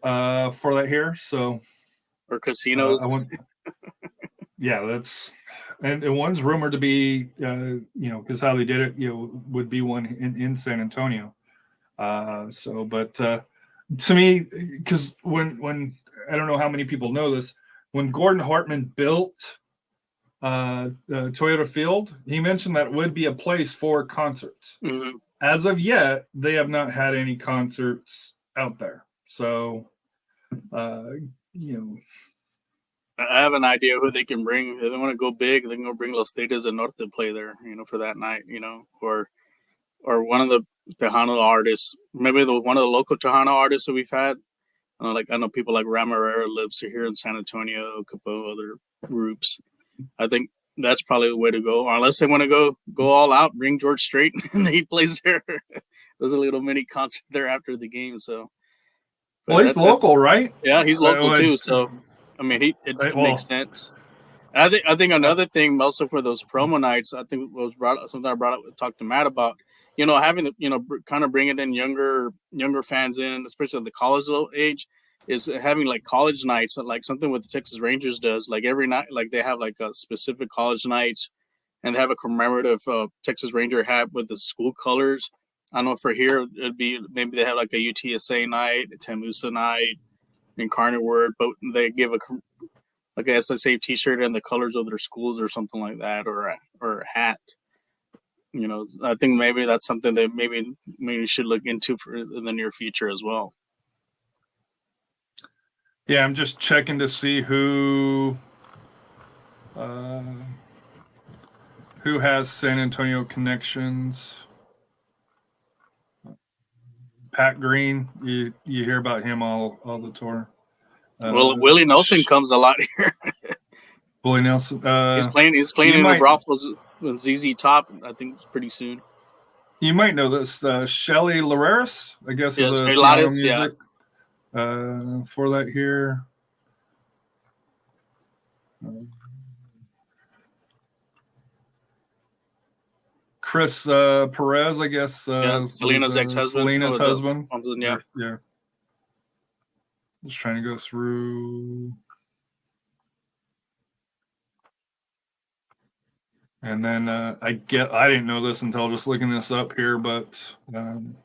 for that here. So,
or casinos.
Yeah, that's and one's rumored to be, because how they did it, would be one in San Antonio. But to me, because when I don't know how many people know this, when Gordon Hartman built Toyota Field, he mentioned that would be a place for concerts.
Mm-hmm.
As of yet, they have not had any concerts out there. So,
I have an idea who they can bring. If they want to go big, they can go bring Los Tigres del Norte to play there, for that night, or one of the Tejano artists, maybe one of the local Tejano artists that we've had. I know people like Ram Herrera lives here in San Antonio, a couple other groups. I think that's probably the way to go. Or unless they want to go all out, bring George Strait and he plays there. There's a little mini concert there after the game. So,
well, he's local, right?
Yeah, he's local too. So, I mean, it makes sense. And I think another thing also for those promo nights, I think was something I talked to Matt about. Having kind of bringing in younger fans in, especially at the college age, is having like college nights, like something what the Texas Rangers does. Like every night, like they have like a specific college nights, and they have a commemorative Texas Ranger hat with the school colors. I don't know for here it'd be maybe they have like a UTSA night, a Temusa night, Incarnate Word, but they give a SSA T-shirt and the colors of their schools or something like that, or a hat. I think maybe that's something that maybe should look into in the near future as well.
Yeah, I'm just checking to see who has San Antonio connections. Pat Green, you hear about him all the tour.
Well, Willie Nelson comes a lot here.
Willie Nelson.
He's playing in the Brothels with ZZ Top, I think, pretty soon.
You might know this. Shelly Lareris, I guess, is a
Lattice,
music for that here. Chris Perez, I guess.
Selena's ex-husband.
Selena's husband.
Yeah.
Just trying to go through. And then I didn't know this until just looking this up here, but and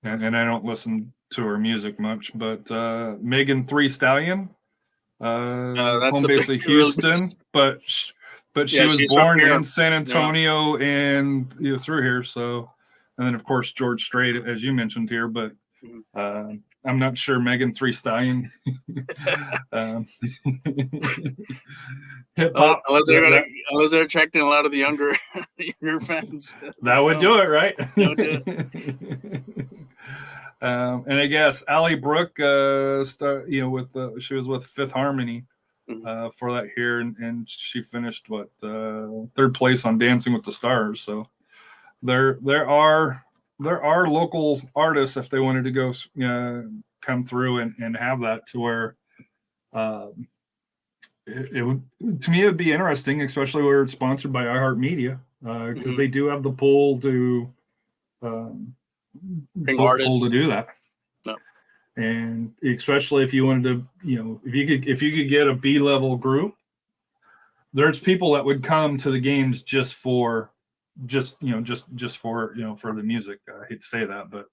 I don't listen to her music much, but Megan Three Stallion, home base of Houston, but she was born in San Antonio and through here. So, and then of course George Strait, as you mentioned here, but I'm not sure Megan Three Stallion. Hip hop.
Unless they're attracting a lot of the younger fans.
That would do it, right?
That would do it.
And I guess Allie Brooke, she was with Fifth Harmony for that here, and she finished third place on Dancing with the Stars. So there are local artists if they wanted to go come through and have that to where it would, to me, it would be interesting, especially where it's sponsored by iHeartMedia, because they do have the pull to
artists
to do that.
No.
And especially if you wanted to, if you could get a B-level group, there's people that would come to the games just for the music. I hate to say that, but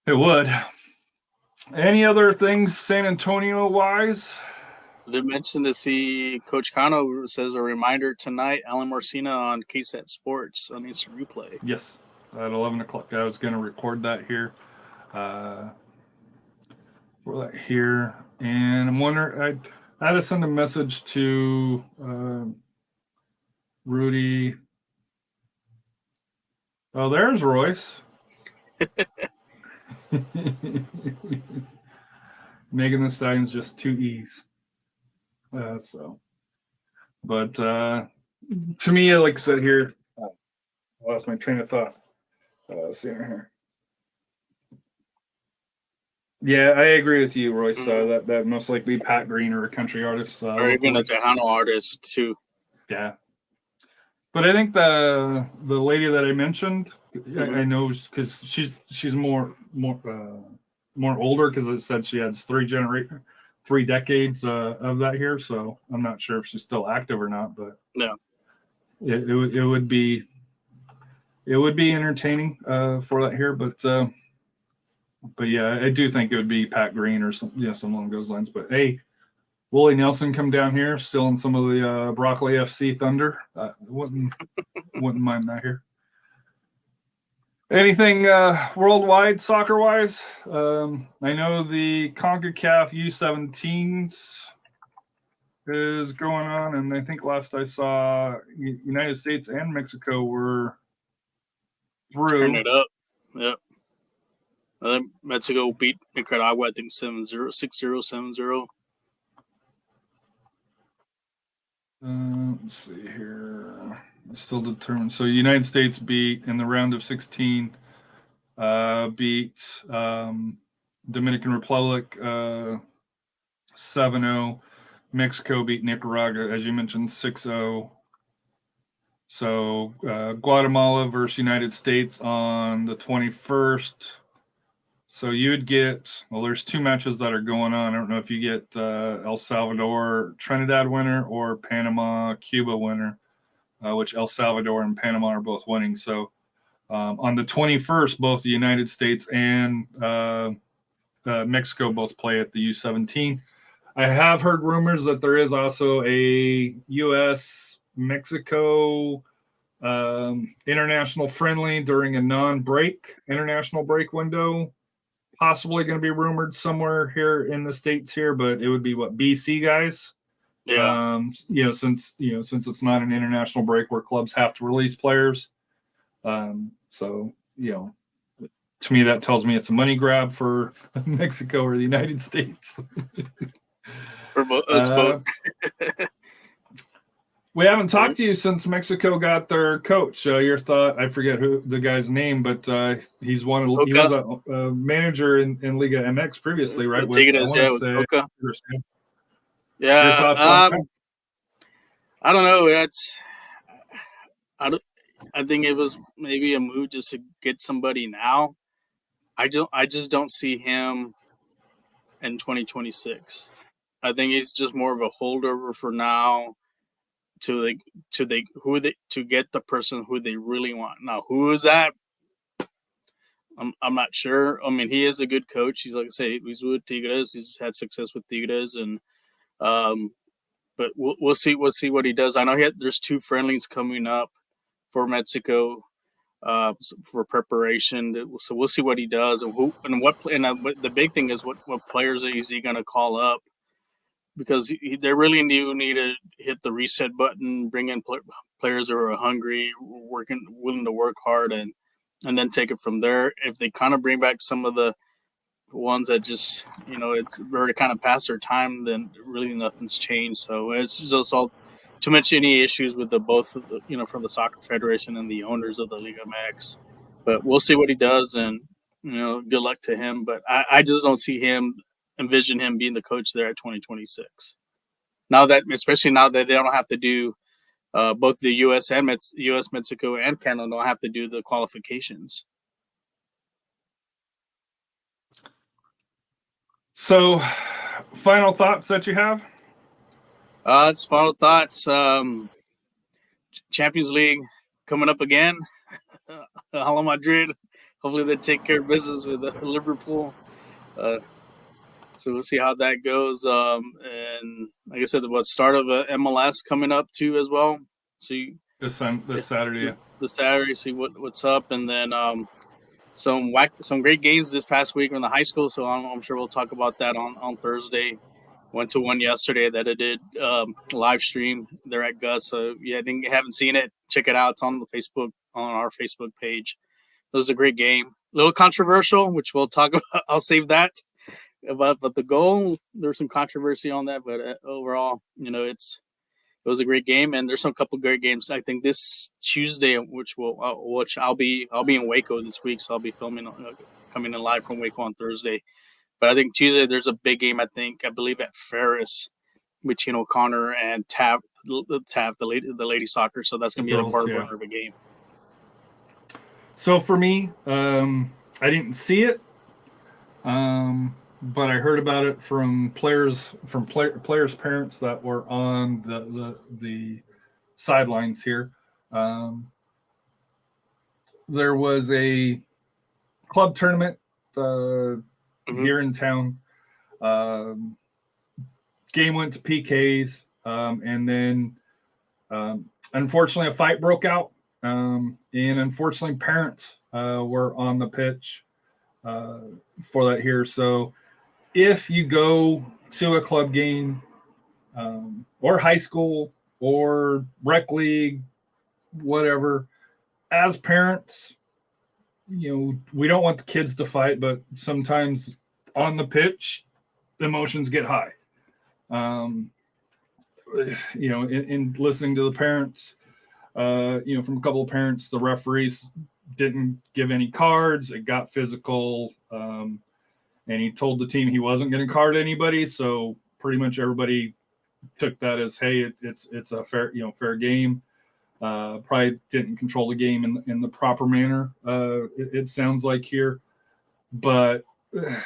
it would. Any other things San Antonio wise?
They mentioned to see Coach Cano says a reminder tonight, Alan Morcina on KSAT Sports on instant replay.
Yes, at 11 o'clock. I was going to record that here for that here. And I'm wondering, I had to send a message to Rudy. Oh, there's Royce. Megan the Stallion's just 2 E's. But to me, like I said here, I lost my train of thought. See here. Yeah, I agree with you, Royce. That most likely Pat Green or a country artist,
or even a Tejano artist too.
Yeah, But I think the lady that I mentioned, I know because she's more older, because it said she has 3 decades of that here. So I'm not sure if she's still active or not, but
Yeah.
it would be entertaining for that here. But yeah, I do think it would be Pat Green or something along those lines. But hey, Willie Nelson come down here, still in some of the Broccoli FC Thunder. Wouldn't mind that here. Anything worldwide soccer wise? I know the CONCACAF U17s is going on, and I think last I saw, United States and Mexico were through.
Turn it up. Yep. I think Mexico beat Nicaragua, I think 7-0, 6-0, 7-0.
Let's see here. It's still determined. So United States beat in the round of 16, beat Dominican Republic 7-0. Mexico beat Nicaragua, as you mentioned, 6-0. So Guatemala versus United States on the 21st. So you would get, well, there's 2 matches that are going on. I don't know if you get El Salvador Trinidad winner or Panama Cuba winner, which El Salvador and Panama are both winning. So on the 21st, both the United States and Mexico both play at the U17. I have heard rumors that there is also a U.S.-Mexico international friendly during a non-break international break window. Possibly going to be rumored somewhere here in the States here, but it would be BC guys.
Yeah.
Since it's not an international break where clubs have to release players. So to me, that tells me it's a money grab for Mexico or the United States.
It's both.
We haven't talked to you since Mexico got their coach. Your thought? I forget who the guy's name, but he was a manager in Liga MX previously, right?
With Tulsa.
Yeah. Your thoughts on that?
I don't know. I think it was maybe a move just to get somebody now. I just don't see him in 2026. I think he's just more of a holdover for now to get the person who they really want. Now, who is that? I'm not sure. I mean, he is a good coach. He's, like I say, he's with Tigres. He's had success with Tigres, and but we'll see what he does. I know there's 2 friendlies coming up for Mexico for preparation. So we'll see what he does and the big thing is what players is he going to call up, because they really need to hit the reset button, bring in players who are hungry, willing to work hard, and then take it from there. If they kind of bring back some of the ones that just, it's already kind of past their time, then really nothing's changed. So it's just all too much any issues with both, from the Soccer Federation and the owners of the Liga MX. But we'll see what he does, and, good luck to him. But I just don't envision him being the coach there at 2026. Especially now that they don't have to do both the U.S. Mexico, and Canada don't have to do the qualifications.
So, final thoughts that you have?
It's final thoughts. Champions League coming up again. Real Madrid. Hopefully they take care of business with Liverpool. So we'll see how that goes. And like I said, the start of MLS coming up too as well. See
this Saturday.
This Saturday, see what's up, and then some great games this past week in the high school. So I'm sure we'll talk about that on Thursday. Went to one yesterday that I did live stream there at Gus. So yeah, haven't seen it, check it out. It's on our Facebook page. It was a great game. A little controversial, which we'll talk about. I'll save that. But the goal, there's some controversy on that. But overall, it was a great game, and there's some couple great games. I think this Tuesday, which I'll be in Waco this week, so I'll be filming, coming in live from Waco on Thursday. But I think Tuesday there's a big game. I believe at Ferris between O'Connor and TAF, the lady soccer. So that's going to be a
Girls,
barn
yeah.
burner of a game.
So for me, I didn't see it, but I heard about it from players' parents that were on the sidelines here. There was a club tournament here in town. Game went to PKs, and then unfortunately a fight broke out, and unfortunately parents were on the pitch for that here. So if you go to a club game or high school or rec league, whatever, as parents, we don't want the kids to fight, but sometimes on the pitch, emotions get high. In listening to the parents, from a couple of parents, the referees didn't give any cards. It got physical, and he told the team he wasn't going to card anybody. So pretty much everybody took that as, hey, it's a fair game. Probably didn't control the game in the proper manner. It sounds like here, but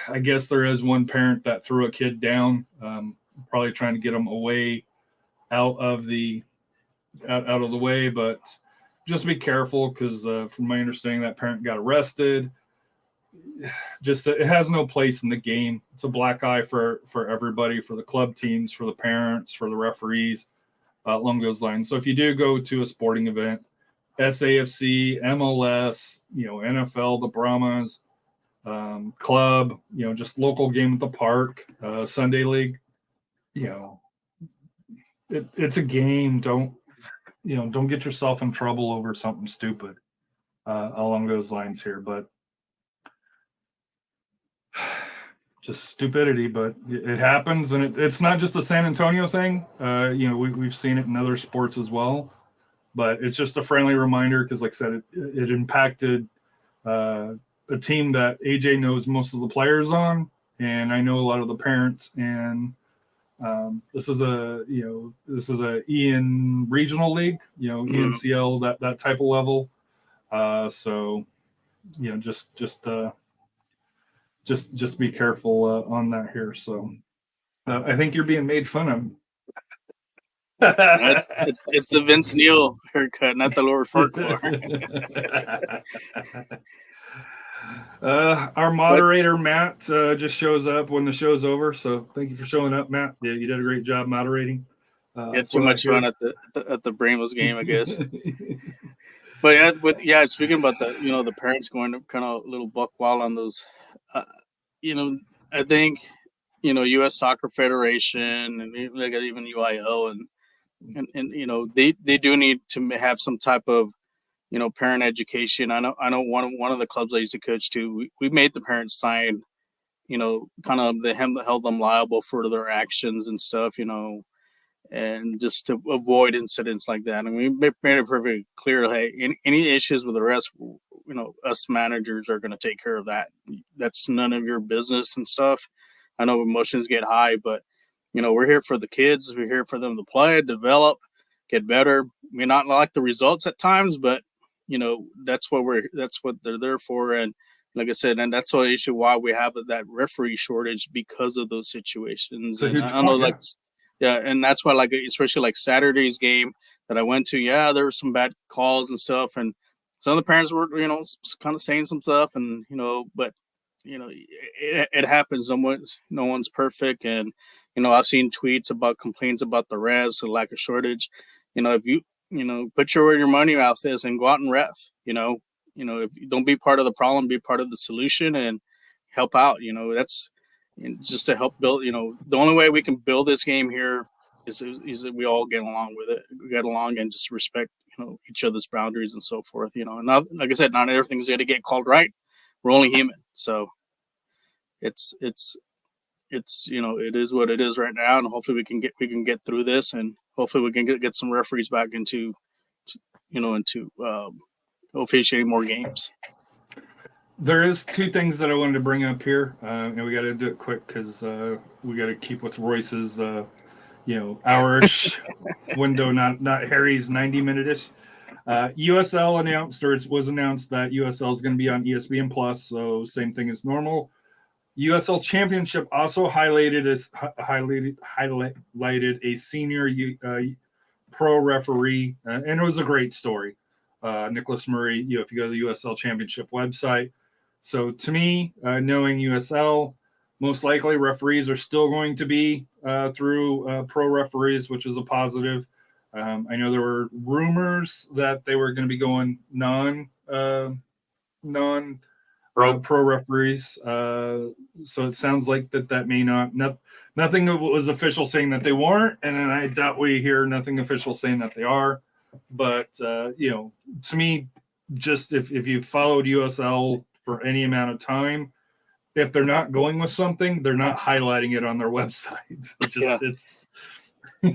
I guess there is one parent that threw a kid down, probably trying to get him away out of the way, but just be careful because from my understanding that parent got arrested. Just it has no place in the game. It's a black eye for everybody, for the club teams, for the parents, for the referees, along those lines. So if you do go to a sporting event, SAFC, MLS, NFL, the Brahmas, club, just local game at the park, Sunday league, it's a game. Don't get yourself in trouble over something stupid along those lines here. But just stupidity, but it happens, and it's not just a San Antonio thing. We've seen it in other sports as well. But it's just a friendly reminder because, like I said, it impacted a team that AJ knows most of the players on, and I know a lot of the parents. And this is a Ian regional league, ENCL, that type of level. So just be careful on that here. So I think you're being made fun of.
It's the Vince Neil haircut, not the Lord Farquhar.
Our moderator Matt just shows up when the show's over, so thank you for showing up, Matt. Yeah, you did a great job moderating.
Had too much fun at the Brainless game, I guess. But speaking about the parents going to kind of a little buck wild on those, I think U.S. Soccer Federation and even UIO and they do need to have some type of parent education. I know one of the clubs I used to coach to, we made the parents sign kind of held them liable for their actions and stuff, and just to avoid incidents like that. And we made it perfectly clear, hey, any issues with the rest, us managers are going to take care of that. That's none of your business and stuff. I know emotions get high, but we're here for the kids. We're here for them to play, develop, get better. We not like the results at times, but that's what they're there for. And like I said, and that's the issue why we have that referee shortage, because of those situations. And I know, and that's why, especially like Saturday's game that I went to, there were some bad calls and stuff, and some of the parents were, kind of saying some stuff, and but it happens. No one's perfect, and I've seen tweets about complaints about the refs, the lack of shortage. If you put your money out this and go out and ref. If you don't be part of the problem, be part of the solution and help out. That's just to help build. The only way we can build this game here is that we all get along with it, get along, and just respect each other's boundaries and so forth. And not, like I said, not everything's going to get called right. We're only human, so it's it is what it is right now, and hopefully we can get through this, and hopefully we can get some referees back into officiating more games.
There is two things that I wanted to bring up here, and we got to do it quick because we got to keep with Royce's hour-ish window, not Harry's 90-minute-ish. USL was announced that USL is going to be on ESPN Plus, so same thing as normal. USL Championship also highlighted a senior pro referee, and it was a great story. Nicholas Murray, if you go to the USL Championship website. So to me, knowing USL, most likely referees are still going to be through pro referees, which is a positive. I know there were rumors that they were going to be going non pro referees. So it sounds like that may nothing was official saying that they weren't, and then I doubt we hear nothing official saying that they are. But to me, just if you followed USL for any amount of time, if they're not going with something, they're not highlighting it on their website. It's
well,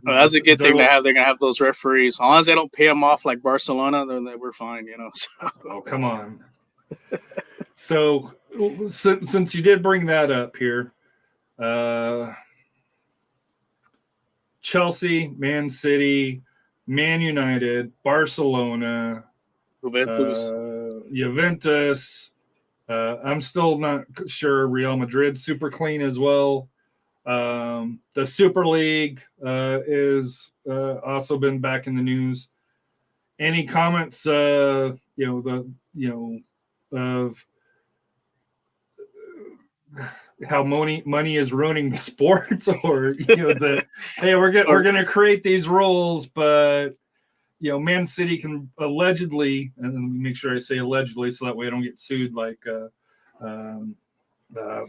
that's a good thing to have. They're gonna have those referees. As long as they don't pay them off like Barcelona, then we're fine. So.
Oh, come on. So since you did bring that up here, Chelsea, Man City, Man United, Barcelona, Juventus. I'm still not sure. Real Madrid, super clean as well. The Super League is also been back in the news. Any comments? Of how money is ruining the sports, or that hey, we're gonna create these rules, but Man City can allegedly, and make sure I say allegedly so that way I don't get sued like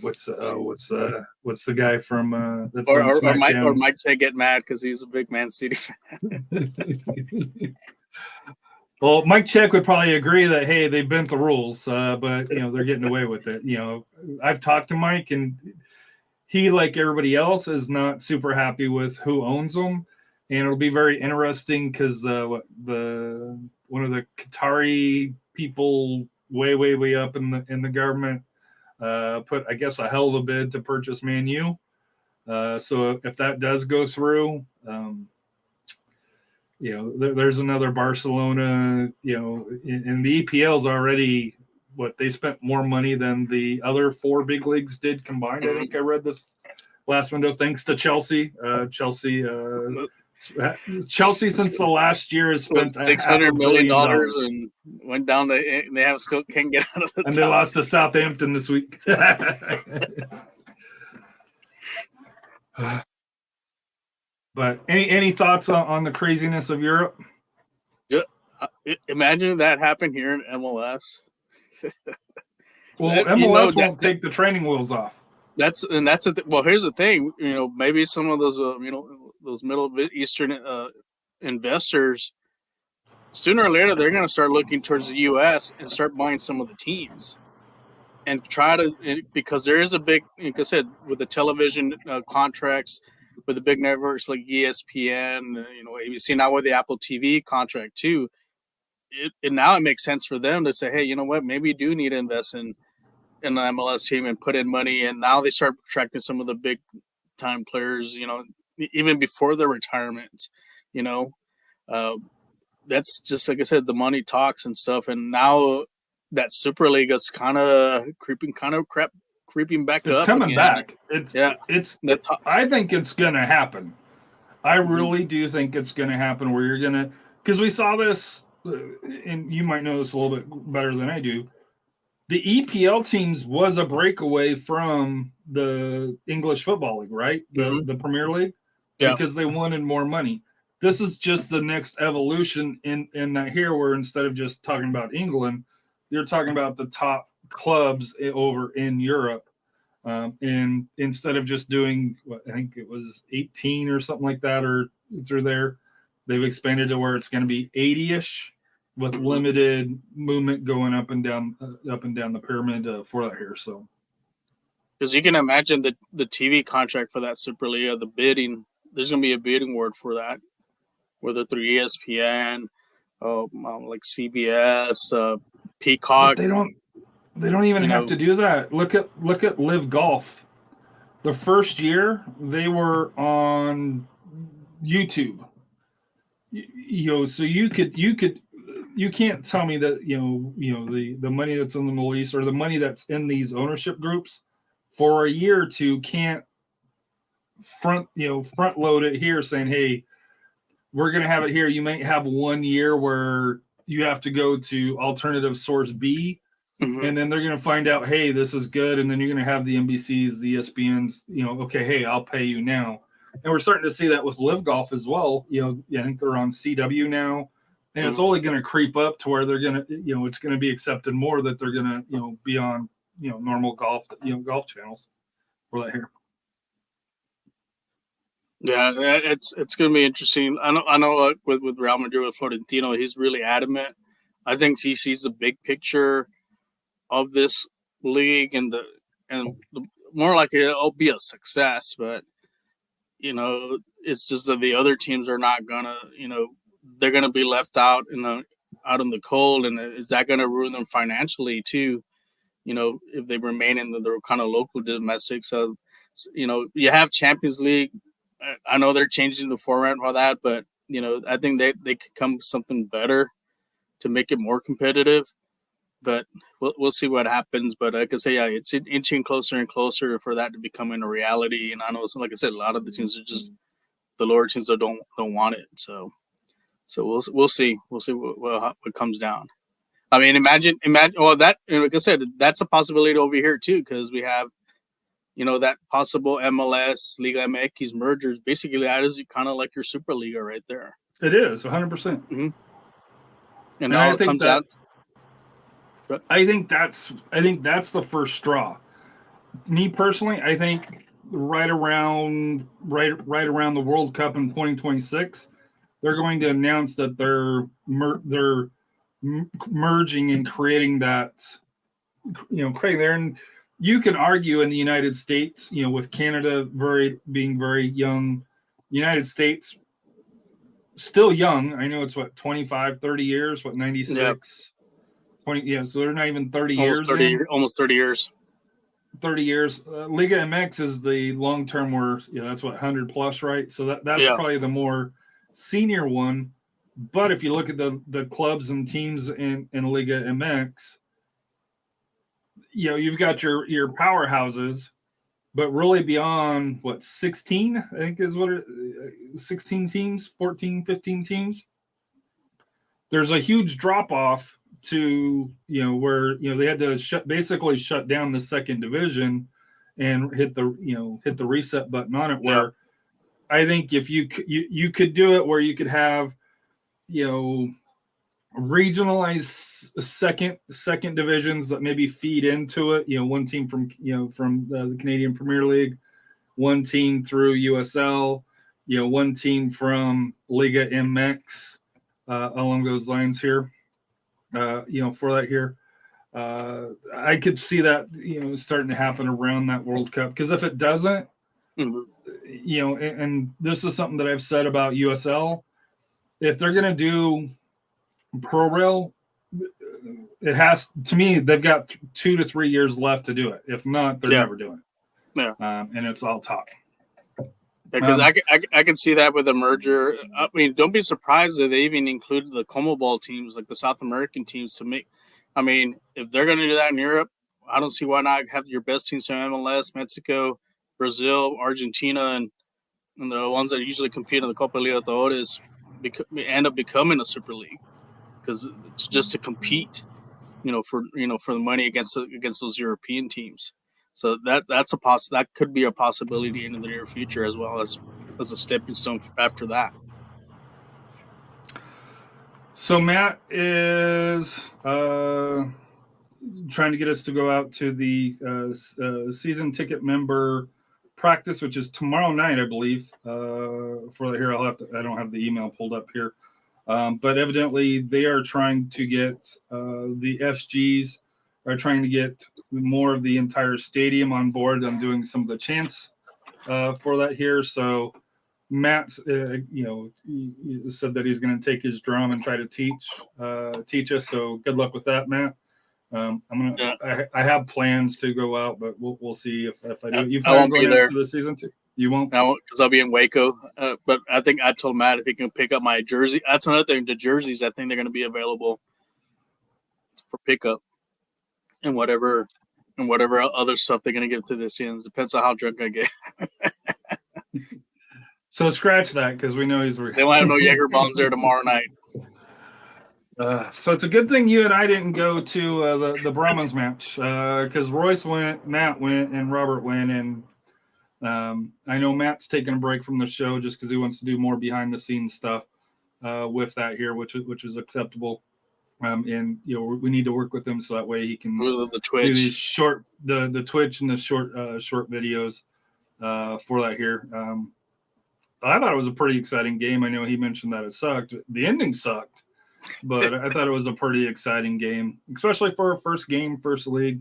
what's the guy from that's
or Mike Check get mad because he's a big Man City fan.
Well, Mike Check would probably agree that, hey, they bent the rules, but they're getting away with it. I've talked to Mike, and he, like everybody else, is not super happy with who owns them, and it'll be very interesting because one of the Qatari people way up in the government put, I guess, a hell of a bid to purchase Man U. So if that does go through. There's another Barcelona, and the EPL's already they spent more money than the other four big leagues did combined. I think I read this last window, thanks to Chelsea. Chelsea since the last year has spent
$600 million and went down. They still can't get out of the.
And top. They lost to Southampton this week. But any thoughts on the craziness of Europe?
Yeah, imagine that happened here in MLS.
Well, MLS won't take the training wheels off.
Well, here's the thing. Maybe some of those those Middle Eastern investors, sooner or later, they're going to start looking towards the U.S. and start buying some of the teams, and because there is a big, like I said, with the television contracts. With the big networks like ESPN, ABC, now with the Apple TV contract too, now it makes sense for them to say, hey, you know what, maybe you do need to invest in the MLS team and put in money. And now they start attracting some of the big time players, even before their retirement, that's just, like I said, the money talks and stuff. And now that Super League is kind of creeping back up.
It's coming
again.
Back. I think it's going to happen. I really do think it's going to happen where you're going to, because we saw this, and you might know this a little bit better than I do. The EPL teams was a breakaway from the English Football League, right? The Premier League, because they wanted more money. This is just the next evolution in that here, where instead of just talking about England, you're talking about the top clubs over in Europe. And instead of just doing I think it was 18 or something like that, or through there, they've expanded to where it's going to be 80-ish with limited movement going up and down the pyramid for that here. So,
because you can imagine the TV contract for that Super League, the bidding, there's going to be a bidding war for that, whether through ESPN, like CBS, Peacock.
But they don't even have to do that. Look at Live Golf. the first year they were on YouTube. So you can't tell me that the money that's in the Middle East or the money that's in these ownership groups for a year or two can't front load it here, saying, hey, we're going to have it here. You might have 1 year where you have to go to alternative source B, and then they're going to find out, hey, this is good, and then you're going to have the NBCs, the ESPNs, okay, hey, I'll pay you now. And we're starting to see that with Live Golf as well. I think they're on CW now, and it's only going to creep up to where they're going to, it's going to be accepted more that they're going to, be on, normal golf, golf channels for that here.
Yeah, it's going to be interesting. I know with Real Madrid, with Florentino, he's really adamant. I think he sees the big picture of this league and more like it'll be a success, but it's just that the other teams are not gonna, they're gonna be left out in the cold, and is that gonna ruin them financially too? If they remain in the kind of local domestic. So, you have Champions League. I know they're changing the format for that, but I think they could come with something better to make it more competitive. But we'll see what happens. But I could say, yeah, it's inching closer and closer for that to becoming a reality. And I know, like I said, a lot of the teams are just the lower teams that don't want it. So we'll see. We'll see what comes down. I mean, imagine. Well, that, like I said, that's a possibility over here too, because we have, that possible MLS Liga MX mergers. Basically, that is kind of like your Superliga right there.
It is 100%.
And now it comes out.
I think that's the first straw. Me personally, I think right around the World Cup in 2026, they're going to announce that they're merging and creating that, creating there. And you can argue in the United States, with Canada being very young, United States still young. I know it's 25, 30 years, 96. Yep. 20, so they're not even 30 years.
Almost 30 years.
30 years. Liga MX is the long term where that's 100 plus, right? So that's probably the more senior one. But if you look at the clubs and teams in Liga MX, you've got your powerhouses, but really beyond 16, I think is 16 teams, 14, 15 teams. There's a huge drop off to where they had to basically shut down the second division and hit the reset button on it, where I think if you could do it where you could have regionalized second divisions that maybe feed into it, one team from the Canadian Premier League, one team through USL, one team from Liga MX, along those lines here. For that here, I could see that starting to happen around that World Cup, because if it doesn't, and this is something that I've said about USL, if they're going to do Pro Rail, it has, to me, they've got 2 to 3 years left to do it. If not, they're never doing it. And it's all talk.
Because I can see that with a merger. I mean, don't be surprised that they even included the CONMEBOL teams, like the South American teams, to make. I mean, if they're going to do that in Europe, I don't see why not have your best teams from MLS, Mexico, Brazil, Argentina, and the ones that usually compete in the Copa Libertadores end up becoming a Super League, because it's just to compete, for the money against those European teams. So that could be a possibility in the near future, as well as a stepping stone after that.
So Matt is trying to get us to go out to the season ticket member practice, which is tomorrow night, I believe. For here, I don't have the email pulled up here, but evidently they are trying to get the SGs are trying to get more of the entire stadium on board. I'm doing some of the chants for that here. So Matt, he said that he's going to take his drum and try to teach us. So good luck with that, Matt. I have plans to go out, but we'll see if I do. You
I won't
plan
be
going
there.
into the season too? You won't?
Because I'll be in Waco. But I think I told Matt if he can pick up my jersey. That's another thing. The jerseys, I think they're going to be available for pickup and whatever other stuff they're going to give to the Sins. Depends on how drunk I get.
So scratch that because we know he's.
They won't have no Jaeger bombs there tomorrow night.
So it's a good thing you and I didn't go to the Brahmins match because Royce went, Matt went, and Robert went, and I know Matt's taking a break from the show just because he wants to do more behind the scenes stuff with that here, which is acceptable. And we need to work with him so that way he can
the Twitch,
do these short the Twitch and the short videos for that here. I thought it was a pretty exciting game. I know he mentioned that it sucked. The ending sucked. But I thought it was a pretty exciting game, especially for a first game, first league.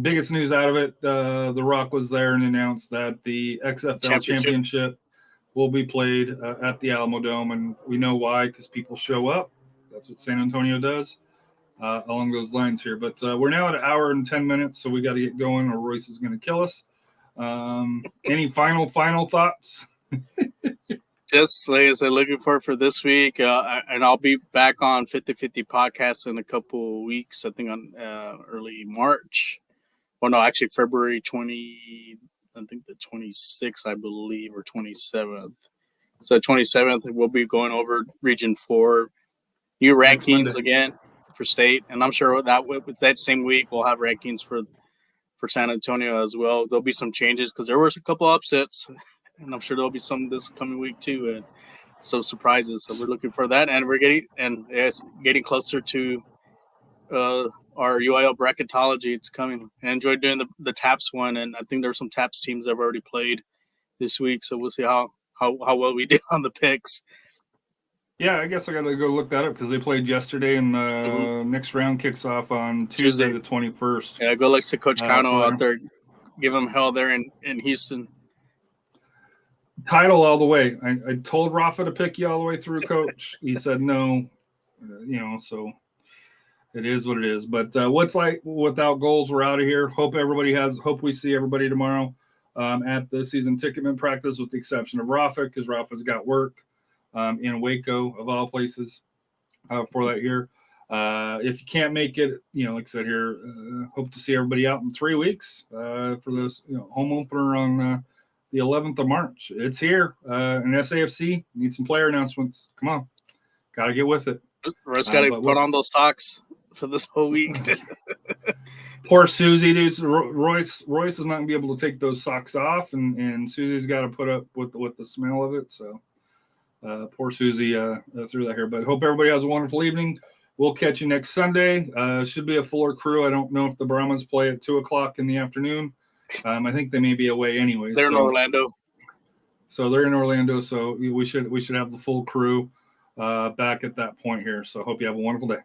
Biggest news out of it, The Rock was there and announced that the XFL championship will be played at the Alamo Dome, and we know why, because people show up. That's what San Antonio does along those lines here. But we're now at an hour and 10 minutes, so we got to get going or Royce is going to kill us. Any final thoughts?
Just like I said, looking forward for this week, and I'll be back on 50-50 podcast in a couple of weeks. I think on early March. Well, no, actually February 20. I think the 26th, I believe, or 27th. So 27th, we'll be going over Region 4, new rankings again for state, and I'm sure that with that same week we'll have rankings for San Antonio as well. There'll be some changes because there was a couple upsets. And I'm sure there'll be some this coming week too, and some surprises. So we're looking for that, and we're getting closer to our UIL bracketology. It's coming. I enjoyed doing the TAPS one, and I think there are some TAPS teams that have already played this week. So we'll see how well we do on the picks.
Yeah, I guess I got to go look that up because they played yesterday, and the next round kicks off on Tuesday the 21st.
Yeah, go look to Coach Cano out there, give him hell there in Houston.
Title all the way. I told Rafa to pick you all the way through, Coach. He said no. So it is what it is. But what's like without goals, we're out of here. Hope we see everybody tomorrow at the season ticketman practice, with the exception of Rafa, because Rafa's got work in Waco, of all places, for that here. If you can't make it, like I said here, hope to see everybody out in 3 weeks for this home opener on the 11th of March. It's here. And SAFC needs some player announcements. Come on. Got to get with it.
Russ got to put on those socks for this whole week.
Poor Susie, dude. Royce is not going to be able to take those socks off, and Susie's got to put up with the smell of it. So poor Susie through that here. But hope everybody has a wonderful evening. We'll catch you next Sunday. Should be a fuller crew. I don't know if the Brahmas play at 2:00 in the afternoon. I think they may be away anyway.
They're in Orlando.
So they're in Orlando. So we should have the full crew back at that point here. So hope you have a wonderful day.